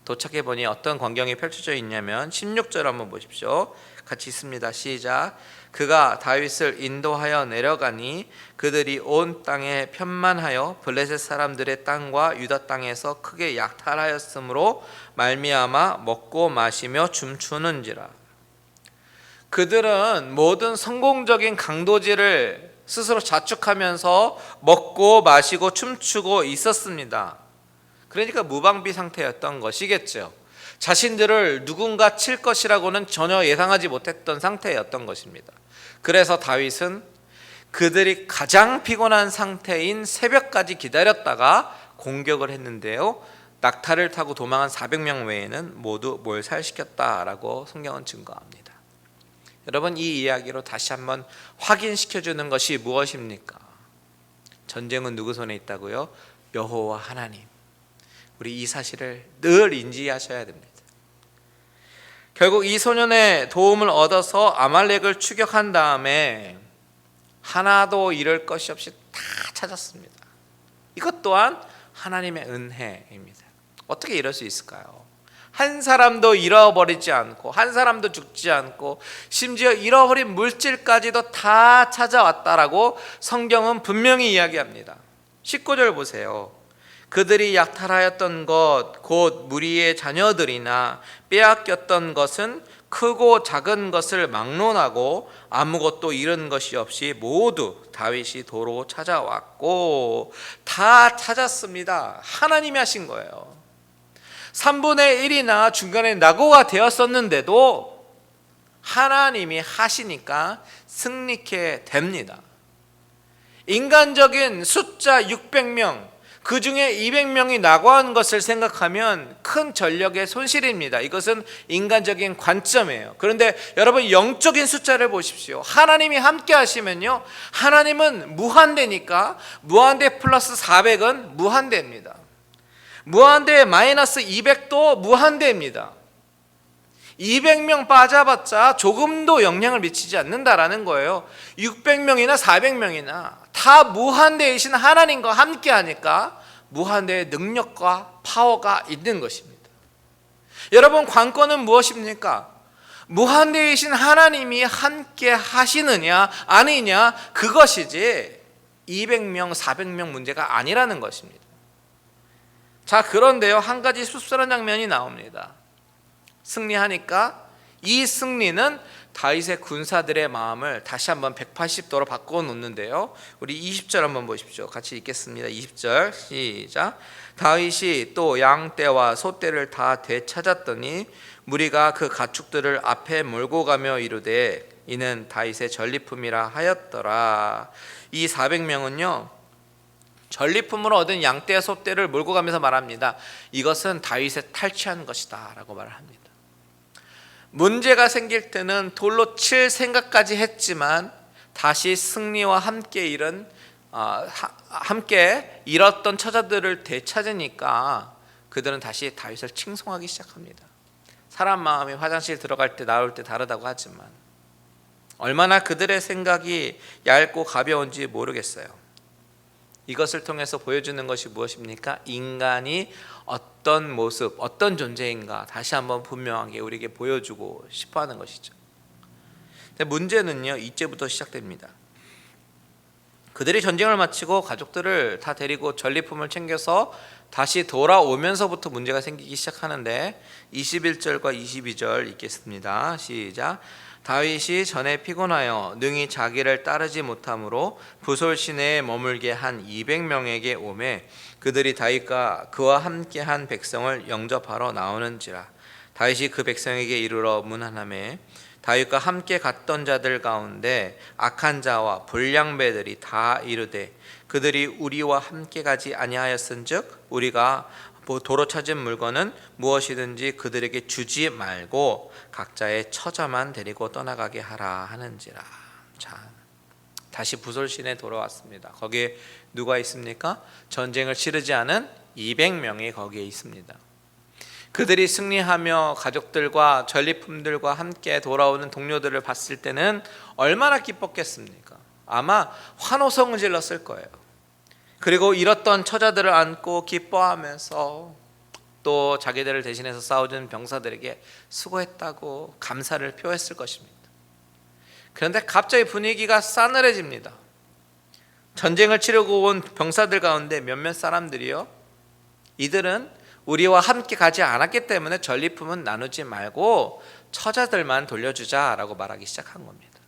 도착해 보니 어떤 광경이 펼쳐져 있냐면 16절 한번 보십시오. 같이 있습니다. 시작. 그가 다윗을 인도하여 내려가니 그들이 온 땅에 편만하여 블레셋 사람들의 땅과 유다 땅에서 크게 약탈하였으므로 말미암아 먹고 마시며 춤추는지라. 그들은 모든 성공적인 강도질을 스스로 자축하면서 먹고 마시고 춤추고 있었습니다. 그러니까 무방비 상태였던 것이겠죠. 자신들을 누군가 칠 것이라고는 전혀 예상하지 못했던 상태였던 것입니다. 그래서 다윗은 그들이 가장 피곤한 상태인 새벽까지 기다렸다가 공격을 했는데요, 낙타를 타고 도망한 400명 외에는 모두 몰살시켰다라고 성경은 증거합니다. 여러분, 이 이야기로 다시 한번 확인시켜주는 것이 무엇입니까? 전쟁은 누구 손에 있다고요? 여호와 하나님. 우리 이 사실을 늘 인지하셔야 됩니다. 결국 이 소년의 도움을 얻어서 아말렉을 추격한 다음에 하나도 잃을 것이 없이 다 찾았습니다. 이것 또한 하나님의 은혜입니다. 어떻게 이럴 수 있을까요? 한 사람도 잃어버리지 않고 한 사람도 죽지 않고 심지어 잃어버린 물질까지도 다 찾아왔다라고 성경은 분명히 이야기합니다. 19절 보세요. 그들이 약탈하였던 것 곧 무리의 자녀들이나 빼앗겼던 것은 크고 작은 것을 막론하고 아무것도 잃은 것이 없이 모두 다윗이 도로 찾아왔고, 다 찾았습니다. 하나님이 하신 거예요. 3분의 1이나 중간에 낙오가 되었었는데도 하나님이 하시니까 승리케 됩니다. 인간적인 숫자 600명, 그 중에 200명이 낙오한 것을 생각하면 큰 전력의 손실입니다. 이것은 인간적인 관점이에요. 그런데 여러분, 영적인 숫자를 보십시오. 하나님이 함께 하시면요, 하나님은 무한대니까 무한대 플러스 400은 무한대입니다. 무한대 마이너스 200도 무한대입니다. 200명 빠져봤자 조금도 영향을 미치지 않는다라는 거예요. 600명이나 400명이나 다 무한대이신 하나님과 함께 하니까 무한대의 능력과 파워가 있는 것입니다. 여러분, 관건은 무엇입니까? 무한대이신 하나님이 함께 하시느냐 아니냐, 그것이지 200명 400명 문제가 아니라는 것입니다. 자, 그런데요, 한 가지 씁쓸한 장면이 나옵니다. 승리하니까 이 승리는 다윗의 군사들의 마음을 다시 한번 180도로 바꿔 놓는데요, 우리 20절 한번 보십시오. 같이 읽겠습니다. 20절 시작. 다윗이 또 양떼와 소떼를 다 되찾았더니 무리가 그 가축들을 앞에 몰고 가며 이르되 이는 다윗의 전리품이라 하였더라. 이 400명은요 전리품으로 얻은 양떼와 소떼를 몰고 가면서 말합니다. 이것은 다윗의 탈취한 것이다 라고 말을 합니다. 문제가 생길 때는 돌로 칠 생각까지 했지만 다시 승리와 함께 함께 잃었던 처자들을 되찾으니까 그들은 다시 다윗을 칭송하기 시작합니다. 사람 마음이 화장실 들어갈 때 나올 때 다르다고 하지만 얼마나 그들의 생각이 얇고 가벼운지 모르겠어요. 이것을 통해서 보여주는 것이 무엇입니까? 인간이 어떤 모습, 어떤 존재인가 다시 한번 분명하게 우리에게 보여주고 싶어하는 것이죠. 근데 문제는요, 2節부터 시작됩니다. 그들이 전쟁을 마치고 가족들을 다 데리고 전리품을 챙겨서 다시 돌아오면서부터 문제가 생기기 시작하는데 21절과 22절 읽겠습니다. 시작. 다윗이 전에 피곤하여 능히 자기를 따르지 못하므로 부솔 시내에 머물게 한 200명에게 오매 그들이 다윗과 그와 함께한 백성을 영접하러 나오는지라. 다윗이 그 백성에게 이르러 문안하매 다윗과 함께 갔던 자들 가운데 악한 자와 불량배들이 다 이르되 그들이 우리와 함께 가지 아니하였은즉 우리가 도로 찾은 물건은 무엇이든지 그들에게 주지 말고 각자의 처자만 데리고 떠나가게 하라 하는지라. 자, 다시 부솔신에 돌아왔습니다. 거기에 누가 있습니까? 전쟁을 치르지 않은 200명이 거기에 있습니다. 그들이 승리하며 가족들과 전리품들과 함께 돌아오는 동료들을 봤을 때는 얼마나 기뻤겠습니까? 아마 환호성을 질렀을 거예요. 그리고 잃었던 처자들을 안고 기뻐하면서 또 자기들을 대신해서 싸워준 병사들에게 수고했다고 감사를 표했을 것입니다. 그런데 갑자기 분위기가 싸늘해집니다. 전쟁을 치르고 온 병사들 가운데 몇몇 사람들이요, 이들은 우리와 함께 가지 않았기 때문에 전리품은 나누지 말고 처자들만 돌려주자라고 말하기 시작한 겁니다.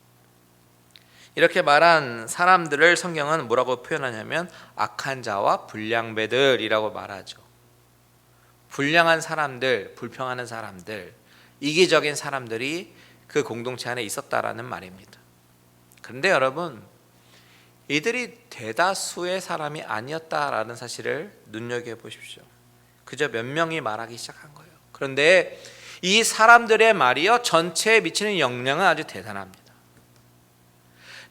이렇게 말한 사람들을 성경은 뭐라고 표현하냐면 악한 자와 불량배들이라고 말하죠. 불량한 사람들, 불평하는 사람들, 이기적인 사람들이 그 공동체 안에 있었다라는 말입니다. 그런데 여러분, 이들이 대다수의 사람이 아니었다라는 사실을 눈여겨보십시오. 그저 몇 명이 말하기 시작한 거예요. 그런데 이 사람들의 말이요, 전체에 미치는 영향은 아주 대단합니다.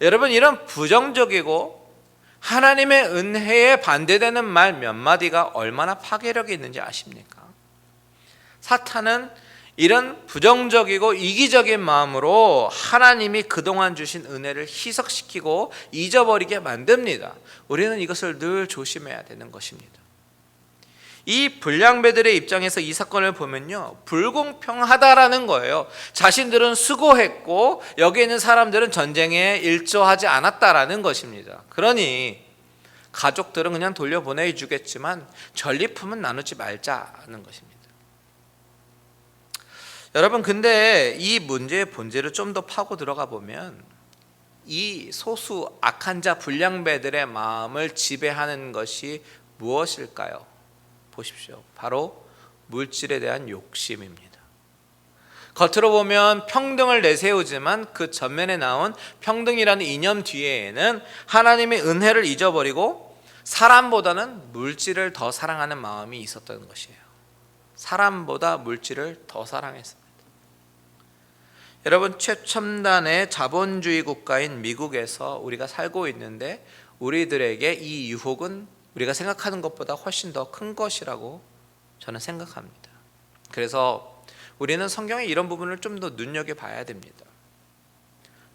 여러분, 이런 부정적이고 하나님의 은혜에 반대되는 말 몇 마디가 얼마나 파괴력이 있는지 아십니까? 사탄은 이런 부정적이고 이기적인 마음으로 하나님이 그동안 주신 은혜를 희석시키고 잊어버리게 만듭니다. 우리는 이것을 늘 조심해야 되는 것입니다. 이 불량배들의 입장에서 이 사건을 보면요, 불공평하다라는 거예요. 자신들은 수고했고 여기 있는 사람들은 전쟁에 일조하지 않았다라는 것입니다. 그러니 가족들은 그냥 돌려보내주겠지만 전리품은 나누지 말자는 것입니다. 여러분, 근데 이 문제의 본질을 좀 더 파고 들어가 보면 이 소수 악한 자 불량배들의 마음을 지배하는 것이 무엇일까요? 보십시오. 바로 물질에 대한 욕심입니다. 겉으로 보면 평등을 내세우지만 그 전면에 나온 평등이라는 이념 뒤에는 하나님의 은혜를 잊어버리고 사람보다는 물질을 더 사랑하는 마음이 있었던 것이에요. 사람보다 물질을 더 사랑했습니다. 여러분, 최첨단의 자본주의 국가인 미국에서 우리가 살고 있는데 우리들에게 이 유혹은 우리가 생각하는 것보다 훨씬 더 큰 것이라고 저는 생각합니다. 그래서 우리는 성경의 이런 부분을 좀 더 눈여겨봐야 됩니다.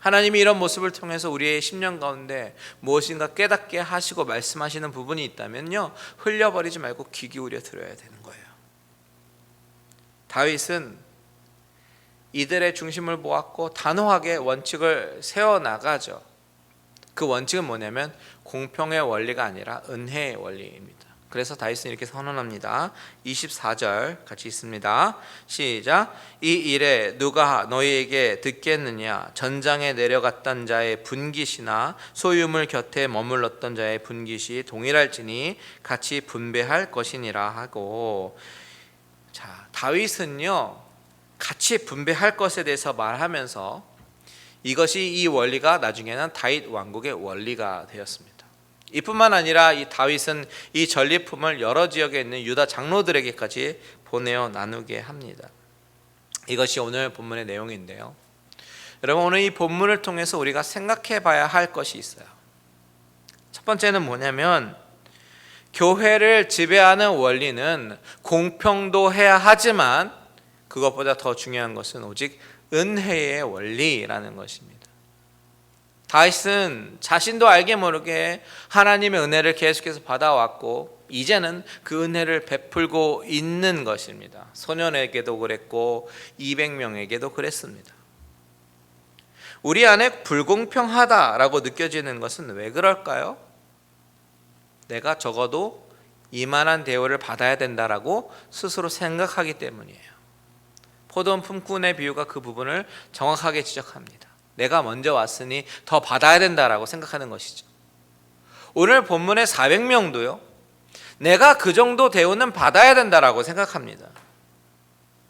하나님이 이런 모습을 통해서 우리의 심령 가운데 무엇인가 깨닫게 하시고 말씀하시는 부분이 있다면요, 흘려버리지 말고 귀 기울여 들어야 되는 거예요. 다윗은 이들의 중심을 모았고 단호하게 원칙을 세워나가죠. 그 원칙은 뭐냐면 공평의 원리가 아니라 은혜의 원리입니다. 그래서 다윗은 이렇게 선언합니다. 24절 같이 있습니다. 시작. 이 일에 누가 너희에게 듣겠느냐? 전장에 내려갔던 자의 분깃이나 소유물 곁에 머물렀던 자의 분깃이 동일할지니 같이 분배할 것이니라 하고, 자, 다윗은요, 같이 분배할 것에 대해서 말하면서 이것이 이 원리가 나중에는 다윗 왕국의 원리가 되었습니다. 이뿐만 아니라 이 다윗은 이 전리품을 여러 지역에 있는 유다 장로들에게까지 보내어 나누게 합니다. 이것이 오늘 본문의 내용인데요. 여러분, 오늘 이 본문을 통해서 우리가 생각해 봐야 할 것이 있어요. 첫 번째는 뭐냐면, 교회를 지배하는 원리는 공평도 해야 하지만 그것보다 더 중요한 것은 오직 은혜의 원리라는 것입니다. 다윗은 자신도 알게 모르게 하나님의 은혜를 계속해서 받아왔고 이제는 그 은혜를 베풀고 있는 것입니다. 소년에게도 그랬고 200명에게도 그랬습니다. 우리 안에 불공평하다라고 느껴지는 것은 왜 그럴까요? 내가 적어도 이만한 대우를 받아야 된다라고 스스로 생각하기 때문이에요. 포도원 품꾼의 비유가 그 부분을 정확하게 지적합니다. 내가 먼저 왔으니 더 받아야 된다라고 생각하는 것이죠. 오늘 본문의 400명도요, 내가 그 정도 대우는 받아야 된다라고 생각합니다.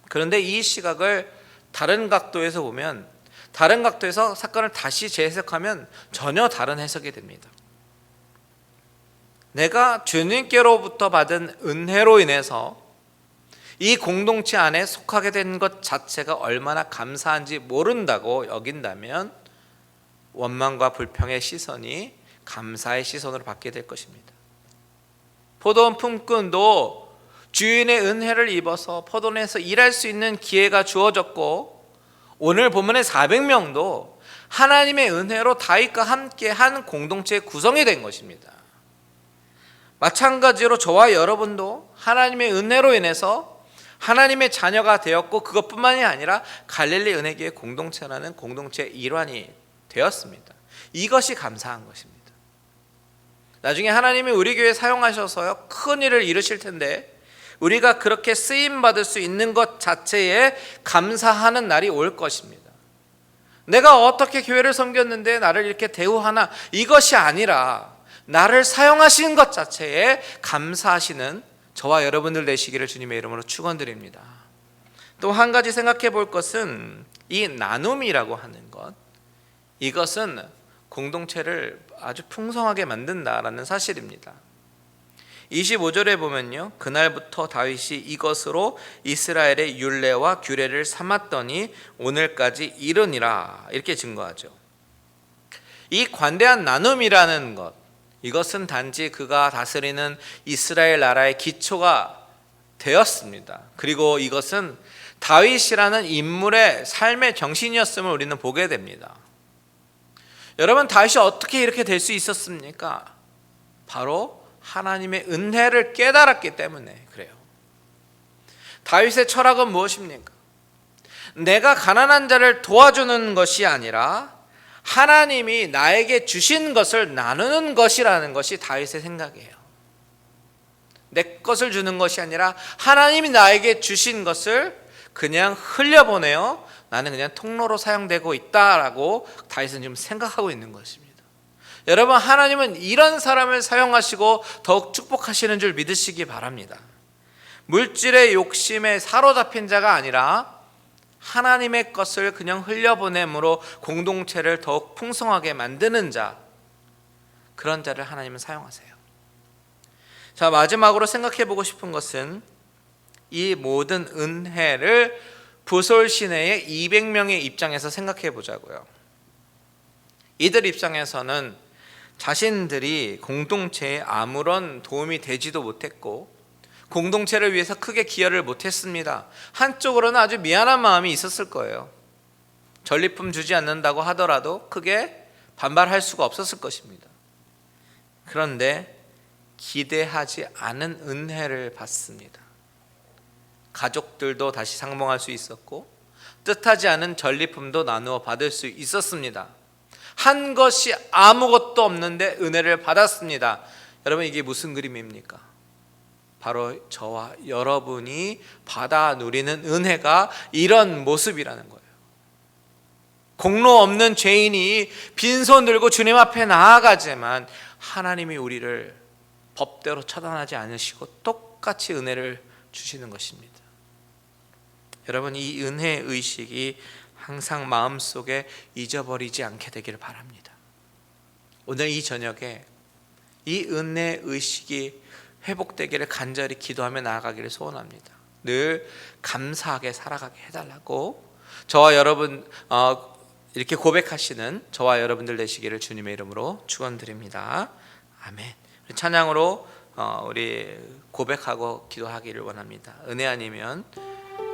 그런데 이 시각을 다른 각도에서 보면 다른 각도에서 사건을 다시 재해석하면 전혀 다른 해석이 됩니다. 내가 주님께로부터 받은 은혜로 인해서 이 공동체 안에 속하게 된 것 자체가 얼마나 감사한지 모른다고 여긴다면 원망과 불평의 시선이 감사의 시선으로 바뀌게 될 것입니다. 포도원 품꾼도 주인의 은혜를 입어서 포도원에서 일할 수 있는 기회가 주어졌고, 오늘 본문의 400명도 하나님의 은혜로 다윗과 함께 한 공동체의 구성이 된 것입니다. 마찬가지로 저와 여러분도 하나님의 은혜로 인해서 하나님의 자녀가 되었고, 그것뿐만이 아니라 갈릴리 은혜교회 공동체라는 공동체의 일환이 되었습니다. 이것이 감사한 것입니다. 나중에 하나님이 우리 교회에 사용하셔서요 큰 일을 이루실 텐데, 우리가 그렇게 쓰임받을 수 있는 것 자체에 감사하는 날이 올 것입니다. 내가 어떻게 교회를 섬겼는데 나를 이렇게 대우하나, 이것이 아니라 나를 사용하신 것 자체에 감사하시는 저와 여러분들 되시기를 주님의 이름으로 축원드립니다. 또 한 가지 생각해 볼 것은 이 나눔이라고 하는 것, 이것은 공동체를 아주 풍성하게 만든다라는 사실입니다. 25절에 보면요, 그날부터 다윗이 이것으로 이스라엘의 율례와 규례를 삼았더니 오늘까지 이르니라, 이렇게 증거하죠. 이 관대한 나눔이라는 것, 이것은 단지 그가 다스리는 이스라엘 나라의 기초가 되었습니다. 그리고 이것은 다윗이라는 인물의 삶의 정신이었음을 우리는 보게 됩니다. 여러분, 다윗이 어떻게 이렇게 될 수 있었습니까? 바로 하나님의 은혜를 깨달았기 때문에 그래요. 다윗의 철학은 무엇입니까? 내가 가난한 자를 도와주는 것이 아니라 하나님이 나에게 주신 것을 나누는 것이라는 것이 다윗의 생각이에요. 내 것을 주는 것이 아니라 하나님이 나에게 주신 것을 그냥 흘려보내요, 나는 그냥 통로로 사용되고 있다라고 다윗은 지금 생각하고 있는 것입니다. 여러분, 하나님은 이런 사람을 사용하시고 더욱 축복하시는 줄 믿으시기 바랍니다. 물질의 욕심에 사로잡힌 자가 아니라 하나님의 것을 그냥 흘려보냄으로 공동체를 더욱 풍성하게 만드는 자, 그런 자를 하나님은 사용하세요. 자, 마지막으로 생각해 보고 싶은 것은 이 모든 은혜를 부솔 시내의 200명의 입장에서 생각해 보자고요. 이들 입장에서는 자신들이 공동체에 아무런 도움이 되지도 못했고 공동체를 위해서 크게 기여를 못했습니다. 한쪽으로는 아주 미안한 마음이 있었을 거예요. 전리품 주지 않는다고 하더라도 크게 반발할 수가 없었을 것입니다. 그런데 기대하지 않은 은혜를 받습니다. 가족들도 다시 상봉할 수 있었고 뜻하지 않은 전리품도 나누어 받을 수 있었습니다. 한 것이 아무것도 없는데 은혜를 받았습니다. 여러분, 이게 무슨 그림입니까? 바로 저와 여러분이 받아 누리는 은혜가 이런 모습이라는 거예요. 공로 없는 죄인이 빈손 들고 주님 앞에 나아가지만 하나님이 우리를 법대로 처단하지 않으시고 똑같이 은혜를 주시는 것입니다. 여러분, 이 은혜 의식이 항상 마음속에 잊어버리지 않게 되기를 바랍니다. 오늘 이 저녁에 이 은혜 의식이 회복되기를 간절히 기도하며 나아가기를 소원합니다. 늘 감사하게 살아가게 해달라고 저와 여러분 이렇게 고백하시는 저와 여러분들 되시기를 주님의 이름으로 축원드립니다. 아멘. 찬양으로 우리 고백하고 기도하기를 원합니다. 은혜 아니면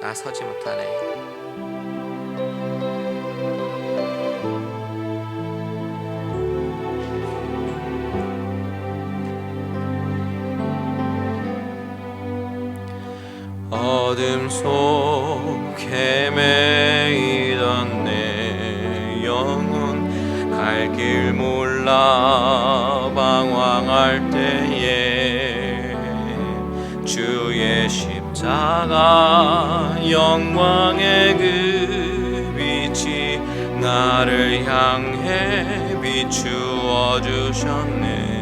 나 서지 못하네. 어둠 속에 매이던 내 영혼 갈 길 몰라 방황할 때에 주의 십자가 영광의 그 빛이 나를 향해 비추어 주셨네.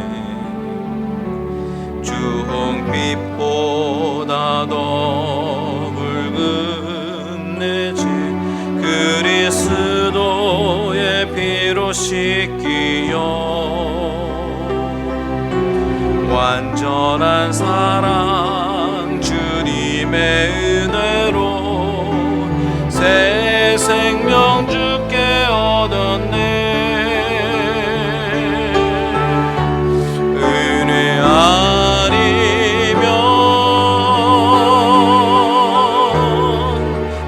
주홍빛보다 더 붉은 내 죄 그리스도 피로 씻기요 완전한 사랑 주님의 은혜로 새 생명 주께 얻었네 은혜 아니면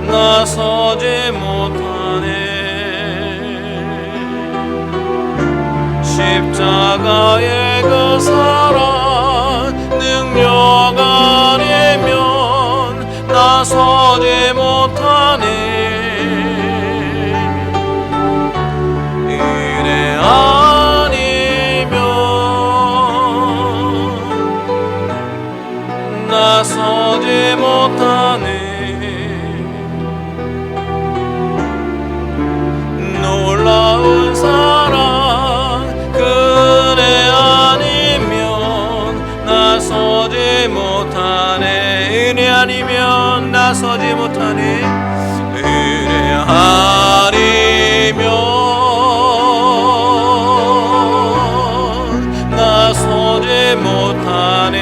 나서지 못하네 십자가의 그 사랑 능력 아니면 나서지 못하네 은혜 아니면 나서지 못하네 놀라운 사랑 그네 아니면 나서지 못하네 은혜 아니면 나서지 못하네 은혜 아니면 나서지 못하네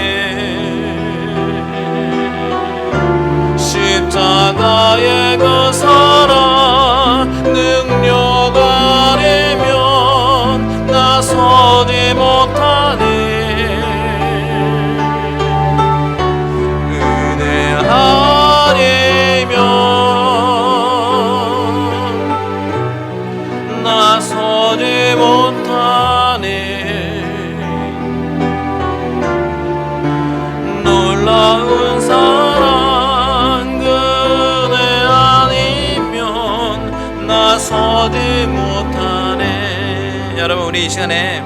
십자가의 그 사랑 능력 아니면 나서지 못하네 은혜 아니면 나서지 못하네 놀라운 사랑 그네 아니면 나서지 못하네 여러분 우리 이 시간에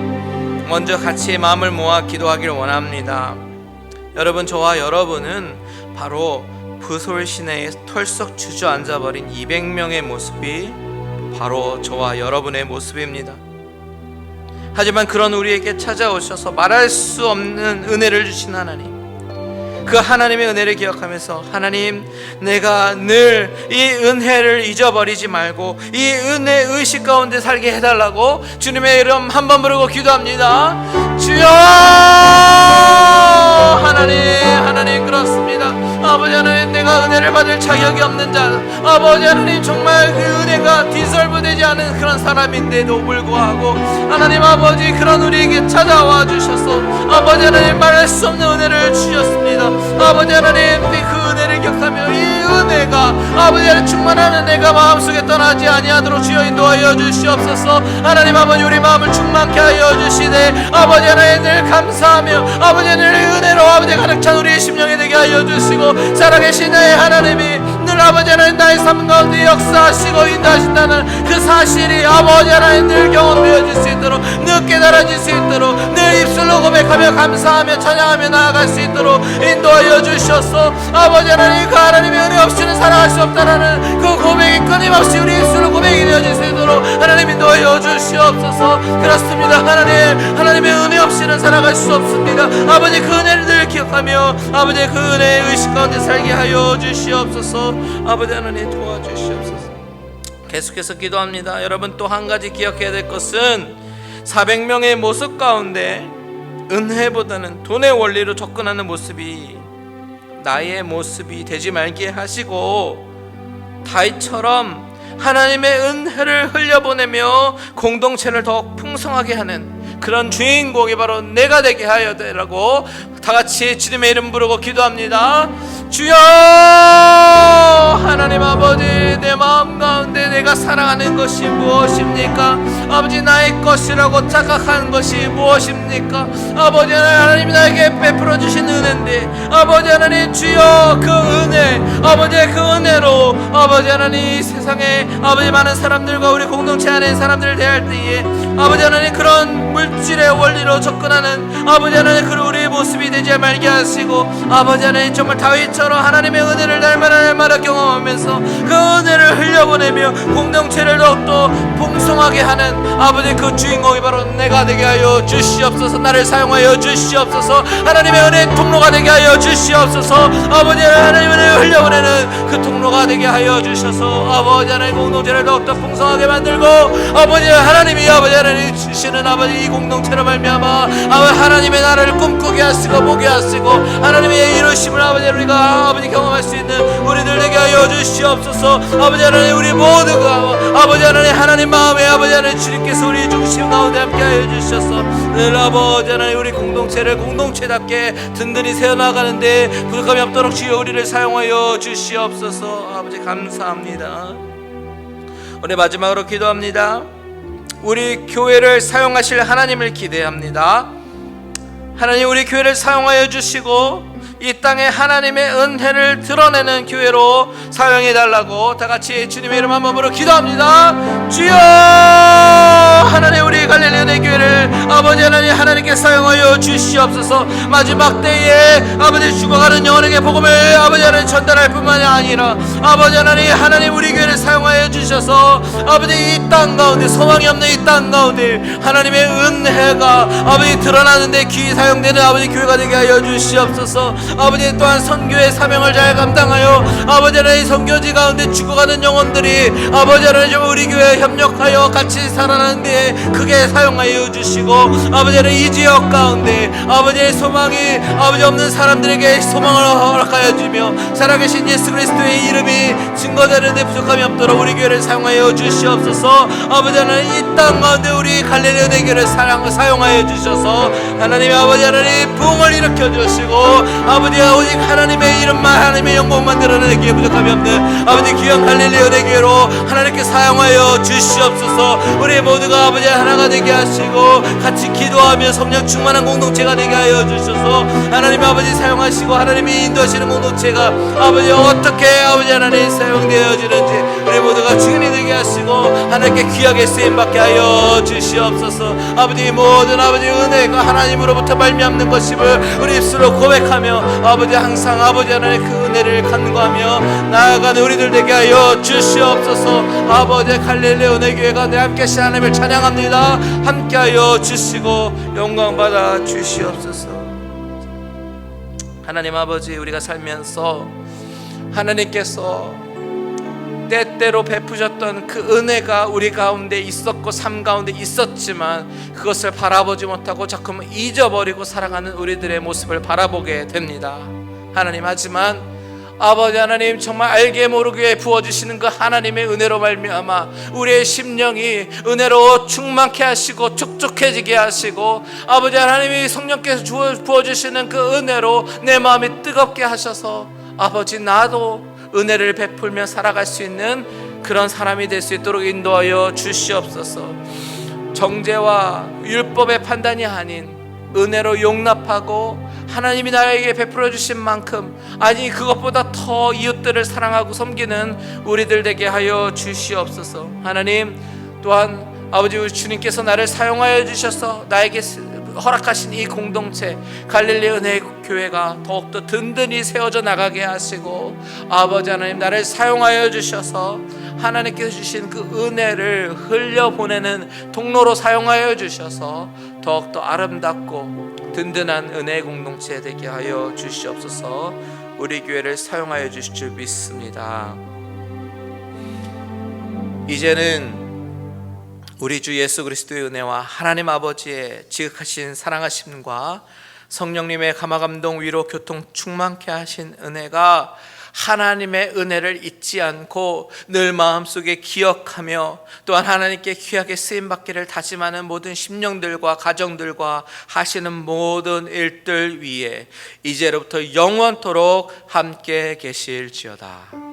먼저 같이 마음을 모아 기도하기를 원합니다 여러분 저와 여러분은 바로 부솔 시내에 털썩 주저앉아버린 200명의 모습이 바로 저와 여러분의 모습입니다 하지만 그런 우리에게 찾아오셔서 말할 수 없는 은혜를 주신 하나님 그 하나님의 은혜를 기억하면서 하나님 내가 늘 이 은혜를 잊어버리지 말고 이 은혜 의식 가운데 살게 해달라고 주님의 이름 한번 부르고 기도합니다 주여 하나님 그렇습니다 아버지 하나님 내가 은혜를 받을 자격이 없는 자 아버지 하나님 정말 그 은혜가 디설브되지 않은 그런 사람인데도 불구하고 하나님 아버지 그런 우리에게 찾아와 주셔서 아버지 하나님 말할 수 없는 은혜를 주셨습니다 아버지 하나님 그 은혜를 기억하며 이 은혜가 아버지 하나님 충만한 은혜가 마음속에 떠나지 아니하도록 주여 인도하여 주시옵소서 하나님 아버지 우리 마음을 충만케 하여 주시되 아버지 하나님 늘 감사하며 아버지 하나님 은혜로 아버지 가득 찬 우리의 심령이 되게 하여 주시고 살아계신 나의 하나님이 늘 아버지 하나님 나의 삶 가운데 역사하시고 인도하신다는 그 사실이 아버지 하나님 늘 경험되어질 수 있도록 늘 깨달아질 수 있도록 늘 입술로 고백하며 감사하며 찬양하며 나아갈 수 있도록 인도하여 주셔서 아버지 하나님 그 하나님의 은혜 없이는 살아갈 수 없다라는 그 고백이 끊임없이 우리 입술로 고백이 되어질 수 있도록 하나님 인도하여 주시옵소서 그렇습니다 하나님의 은혜 없이는 살아갈 수 없습니다 아버지 그 은혜를 늘 기억하며 아버지 그 은혜의 의식 가운데 살게 하여 주시옵소서 아버지 하나님 도와주시옵소서 계속해서 기도합니다 여러분 또 한 가지 기억해야 될 것은 400명의 모습 가운데 은혜보다는 돈의 원리로 접근하는 모습이 나의 모습이 되지 말게 하시고 다윗처럼 하나님의 은혜를 흘려보내며 공동체를 더욱 풍성하게 하는 그런 주인공이 바로 내가 되게 하여 되라고 다같이 주님의 이름 부르고 기도합니다 주여 하나님 아버지 내 마음 가운데 내가 사랑하는 것이 무엇입니까 아버지 나의 것이라고 착각하는 것이 무엇입니까 아버지 하나님 나에게 베풀어 주신 은혜인데 아버지 하나님 주여 그 은혜 아버지의 그 은혜로 아버지 하나님 이 세상에 아버지 많은 사람들과 우리 공동체 안에 사람들을 대할 때에 아버지 하나님 그런 물질의 원리로 접근하는 아버지 하나님 그 우리의 모습이 되지 말게 하시고 아버지 하나님 정말 다윗처럼 하나님의 은혜를 날마다 경험하면서 그 은혜를 흘려보내며 공동체를 더욱더 풍성하게 하는 아버지 그 주인공이 바로 내가 되게 하여 주시옵소서 나를 사용하여 주시옵소서 하나님의 은혜의 통로가 되게 하여 주시옵소서 아버지 하나님의 은혜를 흘려보내는 그 통로가 되게 하여 주셔서 아버지 하나님 공동체를 더욱더 풍성하게 만들고 아버지 하나님이 아버지 하나님 주시는 아버지 이 공동체로 말미암아 아버지 하나님의 나라를 꿈꾸게 하시고 보게 하시고 하나님의 이루심을 아버지 우리가 아버지 경험할 수 있는 우리들 되게 하여 주시옵소서. 아버지 하나님 우리 모두가 아버지 하나님 마음에 아버지 하나님 주님께서 우리 중심 가운데 함께 하여 주셔서 늘 아버지 하나님 우리 공동체를 공동체답게 든든히 세워나가는데 부족함이 없도록 주여 우리를 사용하여 주시옵소서. 아버지 감사합니다. 오늘 마지막으로 기도합니다. 우리 교회를 사용하실 하나님을 기대합니다. 하나님 우리 교회를 사용하여 주시고 이 땅에 하나님의 은혜를 드러내는 교회로 사용해 달라고 다 같이 주님의 이름 한 번으로 기도합니다. 주여 하나님 우리 갈릴리 교회를 아버지 하나님께 사용하여 주시옵소서. 마지막 때에 아버지 죽어가는 영혼에게 복음을 아버지 하나님 전달할 뿐만이 아니라 아버지 하나님 우리 교회를 사용하여 주셔서 아버지 이 땅 가운데 소망이 없는 이 땅 가운데 하나님의 은혜가 아버지 드러나는데 귀히 사용되는 아버지 교회가 되게 하여 주시옵소서. 아버지 또한 선교의 사명을 잘 감당하여 아버지 하나님 선교지 가운데 죽어가는 영혼들이 아버지 하나님 우리 교회에 협력하여 같이 살아나는데 크게 사용하여 주시고 아버지 하나님 이 지역 가운데 아버지의 소망이 아버지 없는 사람들에게 소망을 허락하여 주며 살아계신 예수 그리스도의 이름이 증거되는데 부족함이 없도록 우리 교회를 사용하여 주시옵소서. 아버지 하나님 이 땅 가운데 우리 갈릴리 은혜 교회를 사용하여 주셔서 하나님 아버지 하나님 부흥을 일으켜 주시고 아버지 오직 하나님의 이름만 하나님의 영광만 드러내기에 부족함이 없는 아버지 귀한 갈릴리 은혜 교회로 하나님께 사용하여 주시옵소서. 우리 모두가 아버지 하나가 되게 하시고 같이 기도하며 성령 충만한 공동체가 되게 하여 주셔서 하나님 아버지 사용하시고 하나님이 인도하시는 공동체가 아버지 어떻게 아버지 하나님 사용되어지는지 우리 모두가 증인이 되게 하시고 하나님께 귀하게 쓰임받게 하여 주시옵소서. 아버지 모든 아버지 은혜가 하나님으로부터 말미암는 것임을 우리 입술로 고백하며 아버지 항상 아버지 하나님 그 은혜를 간구하며 나아가는 우리들 되게 하여 주시옵소서. 아버지 갈릴리 은혜 교회가 내 함께 하신 하나님을 찬양합니다. 함께 하여 주시고 영광 받아 주시옵소서. 하나님 아버지 우리가 살면서 하나님께서 때때로 베푸셨던 그 은혜가 우리 가운데 있었고 삶 가운데 있었지만 그것을 바라보지 못하고 자꾸만 잊어버리고 살아가는 우리들의 모습을 바라보게 됩니다. 하나님 하지만 아버지 하나님 정말 알게 모르게 부어주시는 그 하나님의 은혜로 말미암아 우리의 심령이 은혜로 충만케 하시고 촉촉해지게 하시고 아버지 하나님이 성령께서 부어주시는 그 은혜로 내 마음이 뜨겁게 하셔서 아버지 나도 은혜를 베풀며 살아갈 수 있는 그런 사람이 될 수 있도록 인도하여 주시옵소서. 정죄와 율법의 판단이 아닌 은혜로 용납하고 하나님이 나에게 베풀어 주신 만큼 아니 그것보다 더 이웃들을 사랑하고 섬기는 우리들 되게 하여 주시옵소서. 하나님 또한 아버지 우리 주님께서 나를 사용하여 주셔서 나에게 허락하신 이 공동체 갈릴리 은혜 교회가 더욱더 든든히 세워져 나가게 하시고 아버지 하나님 나를 사용하여 주셔서 하나님께서 주신 그 은혜를 흘려보내는 통로로 사용하여 주셔서 더욱더 아름답고 든든한 은혜의 공동체 되게 하여 주시옵소서. 우리 교회를 사용하여 주실 줄 믿습니다. 이제는 우리 주 예수 그리스도의 은혜와 하나님 아버지의 지극하신 사랑하심과 성령님의 감화감동 위로 교통 충만케 하신 은혜가 하나님의 은혜를 잊지 않고 늘 마음속에 기억하며 또한 하나님께 귀하게 쓰임받기를 다짐하는 모든 심령들과 가정들과 하시는 모든 일들 위에 이제로부터 영원토록 함께 계실지어다.